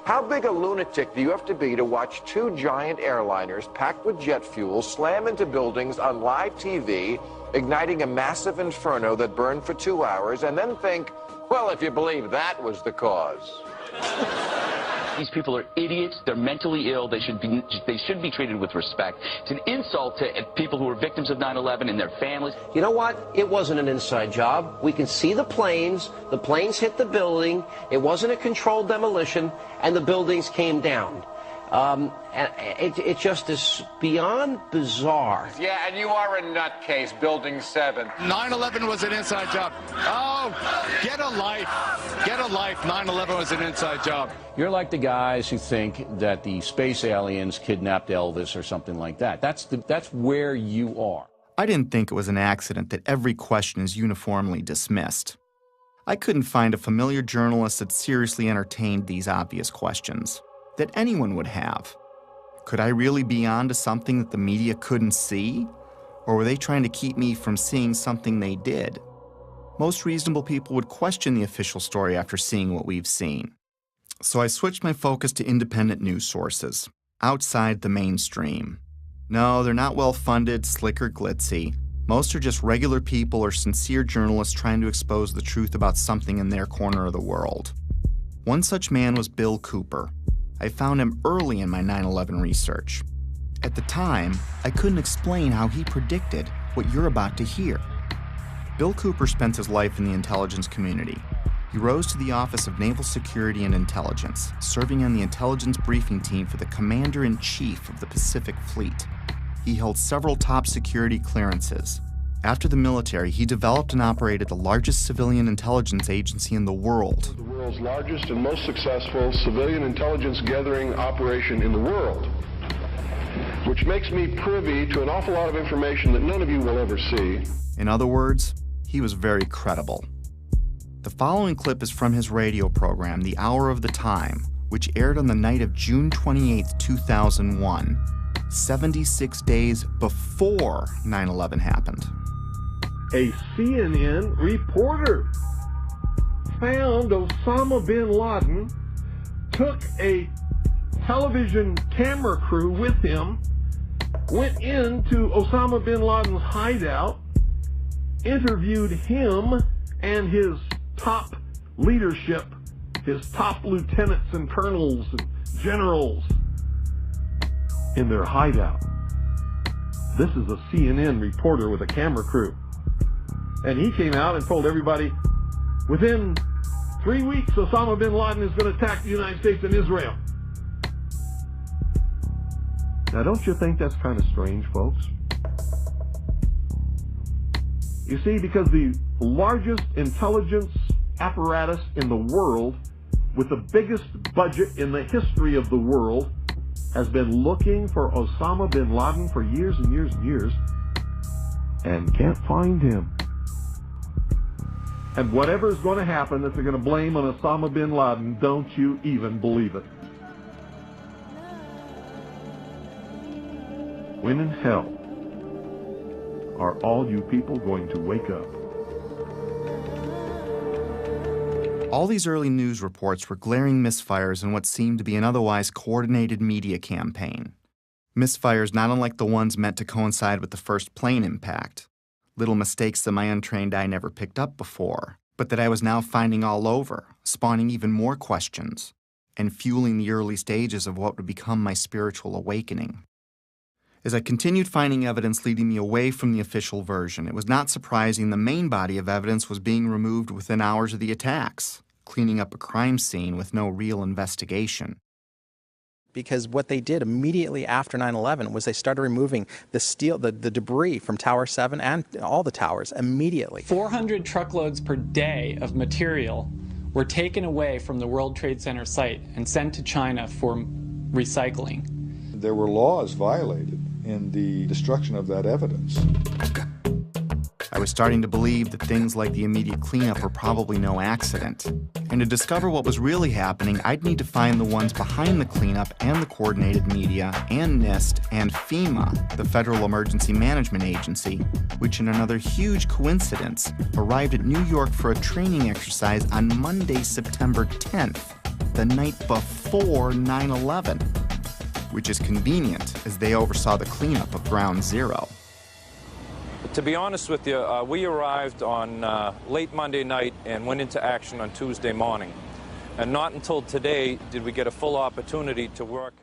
How big a lunatic do you have to be to watch two giant airliners packed with jet fuel slam into buildings on live TV, igniting a massive inferno that burned for 2 hours, and then think, well, if you believe that was the cause? These people are idiots. They're mentally ill. They should be treated with respect. It's an insult to people who are victims of 9/11 and their families. You know what? It wasn't an inside job. We can see the planes. The planes hit the building. It wasn't a controlled demolition, and the buildings came down. And it just is beyond bizarre. Yeah, and you are a nutcase, Building 7. 9/11 was an inside job. Oh, get a life. Get a life. 9/11 was an inside job. You're like the guys who think that the space aliens kidnapped Elvis or something like that. That's where you are. I didn't think it was an accident that every question is uniformly dismissed. I couldn't find a familiar journalist that seriously entertained these obvious questions that anyone would have. Could I really be onto something that the media couldn't see? Or were they trying to keep me from seeing something they did? Most reasonable people would question the official story after seeing what we've seen. So I switched my focus to independent news sources, outside the mainstream. No, they're not well-funded, slick, or glitzy. Most are just regular people or sincere journalists trying to expose the truth about something in their corner of the world. One such man was Bill Cooper. I found him early in my 9/11 research. At the time, I couldn't explain how he predicted what you're about to hear. Bill Cooper spent his life in the intelligence community. He rose to the Office of Naval Security and Intelligence, serving on the intelligence briefing team for the Commander-in-Chief of the Pacific Fleet. He held several top security clearances. After the military, he developed and operated the largest civilian intelligence agency in the world. The world's largest and most successful civilian intelligence gathering operation in the world, which makes me privy to an awful lot of information that none of you will ever see. In other words, he was very credible. The following clip is from his radio program, The Hour of the Time, which aired on the night of June 28, 2001, 76 days before 9/11 happened. A CNN reporter found Osama bin Laden, took a television camera crew with him, went into Osama bin Laden's hideout, interviewed him and his top leadership, his top lieutenants and colonels and generals in their hideout. This is a CNN reporter with a camera crew. And he came out and told everybody, within 3 weeks, Osama bin Laden is going to attack the United States and Israel. Now, don't you think that's kind of strange, folks? You see, because the largest intelligence apparatus in the world, with the biggest budget in the history of the world, has been looking for Osama bin Laden for years and years and years, and can't find him. And whatever is going to happen that they're going to blame on Osama bin Laden, don't you even believe it. When in hell are all you people going to wake up? All these early news reports were glaring misfires in what seemed to be an otherwise coordinated media campaign. Misfires not unlike the ones meant to coincide with the first plane impact. Little mistakes that my untrained eye never picked up before, but that I was now finding all over, spawning even more questions, and fueling the early stages of what would become my spiritual awakening. As I continued finding evidence leading me away from the official version, it was not surprising the main body of evidence was being removed within hours of the attacks, cleaning up a crime scene with no real investigation. Because what they did immediately after 9/11 was they started removing the steel, the debris from Tower 7 and all the towers immediately. 400 truckloads per day of material were taken away from the World Trade Center site and sent to China for recycling. There were laws violated in the destruction of that evidence. I was starting to believe that things like the immediate cleanup were probably no accident. And to discover what was really happening, I'd need to find the ones behind the cleanup and the coordinated media and NIST and FEMA, the Federal Emergency Management Agency, which in another huge coincidence arrived at New York for a training exercise on Monday, September 10th, the night before 9/11, which is convenient as they oversaw the cleanup of Ground Zero. To be honest with you, we arrived on late Monday night and went into action on Tuesday morning. And not until today did we get a full opportunity to work.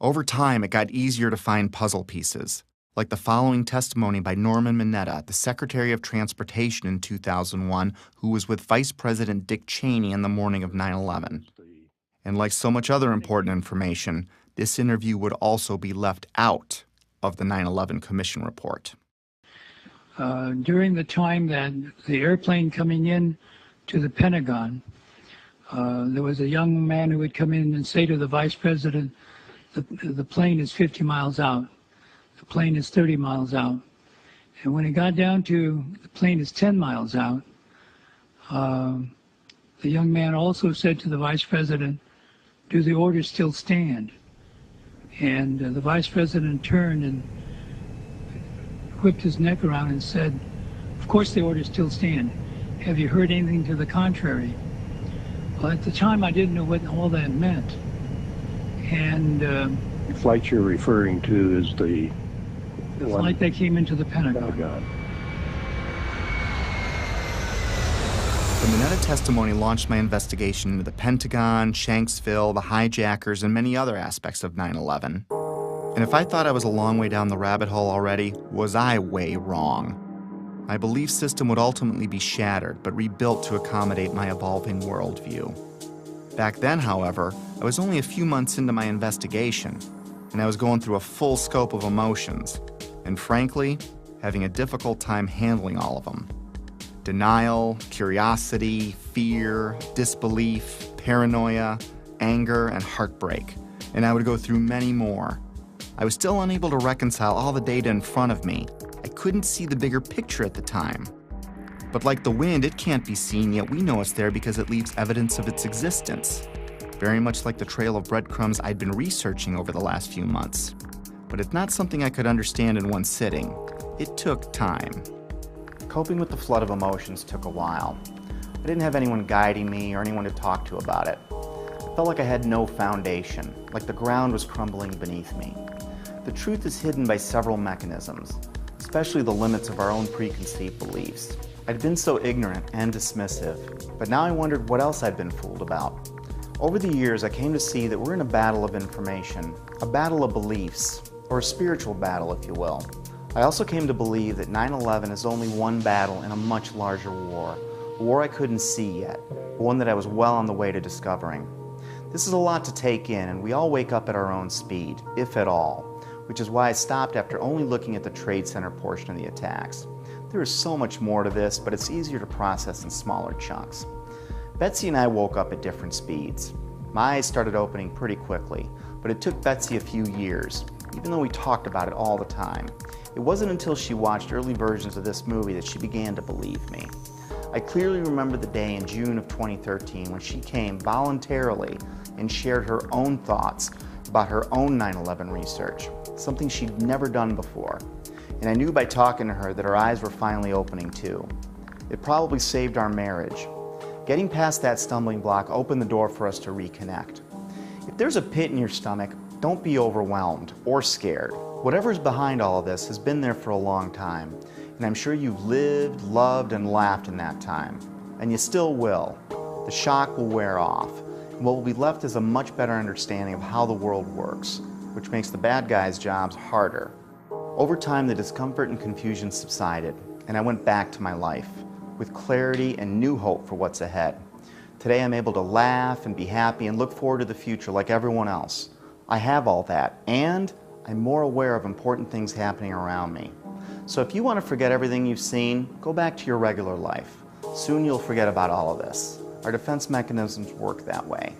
Over time, it got easier to find puzzle pieces, like the following testimony by Norman Mineta, the Secretary of Transportation in 2001, who was with Vice President Dick Cheney in the morning of 9/11. And like so much other important information, this interview would also be left out of the 9/11 Commission report. During the time that the airplane coming in to the Pentagon, there was a young man who would come in and say to the Vice President, the plane is 50 miles out, the plane is 30 miles out. And when it got down to the plane is 10 miles out, the young man also said to the Vice President, do the orders still stand? And the Vice President turned and whipped his neck around and said, of course the orders still stand. Have you heard anything to the contrary? Well, at the time I didn't know what all that meant. And the flight you're referring to is the flight that came into the Pentagon. Oh, God. The Mineta testimony launched my investigation into the Pentagon, Shanksville, the hijackers, and many other aspects of 9/11. And if I thought I was a long way down the rabbit hole already, was I way wrong. My belief system would ultimately be shattered, but rebuilt to accommodate my evolving worldview. Back then, however, I was only a few months into my investigation, and I was going through a full scope of emotions, and frankly, having a difficult time handling all of them. Denial, curiosity, fear, disbelief, paranoia, anger, and heartbreak. And I would go through many more. I was still unable to reconcile all the data in front of me. I couldn't see the bigger picture at the time. But like the wind, it can't be seen, yet we know it's there because it leaves evidence of its existence. Very much like the trail of breadcrumbs I'd been researching over the last few months. But it's not something I could understand in one sitting. It took time. Coping with the flood of emotions took a while. I didn't have anyone guiding me or anyone to talk to about it. I felt like I had no foundation, like the ground was crumbling beneath me. The truth is hidden by several mechanisms, especially the limits of our own preconceived beliefs. I'd been so ignorant and dismissive, but now I wondered what else I'd been fooled about. Over the years, I came to see that we're in a battle of information, a battle of beliefs, or a spiritual battle, if you will. I also came to believe that 9/11 is only one battle in a much larger war, a war I couldn't see yet, but one that I was well on the way to discovering. This is a lot to take in, and we all wake up at our own speed, if at all, which is why I stopped after only looking at the Trade Center portion of the attacks. There is so much more to this, but it's easier to process in smaller chunks. Betsy and I woke up at different speeds. My eyes started opening pretty quickly, but it took Betsy a few years, even though we talked about it all the time. It wasn't until she watched early versions of this movie that she began to believe me. I clearly remember the day in June of 2013 when she came voluntarily and shared her own thoughts about her own 9/11 research, something she'd never done before. And I knew by talking to her that her eyes were finally opening too. It probably saved our marriage. Getting past that stumbling block opened the door for us to reconnect. If there's a pit in your stomach, don't be overwhelmed or scared. Whatever's behind all of this has been there for a long time, and I'm sure you've lived, loved, and laughed in that time. And you still will. The shock will wear off, and what will be left is a much better understanding of how the world works, which makes the bad guys' jobs harder. Over time, the discomfort and confusion subsided, and I went back to my life, with clarity and new hope for what's ahead. Today, I'm able to laugh and be happy and look forward to the future like everyone else. I have all that, and I'm more aware of important things happening around me. So if you want to forget everything you've seen, go back to your regular life. Soon you'll forget about all of this. Our defense mechanisms work that way.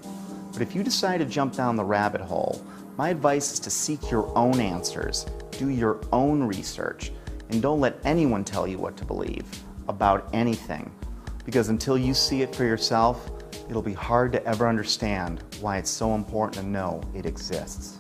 But if you decide to jump down the rabbit hole, my advice is to seek your own answers, do your own research, and don't let anyone tell you what to believe about anything. Because until you see it for yourself, it'll be hard to ever understand why it's so important to know it exists.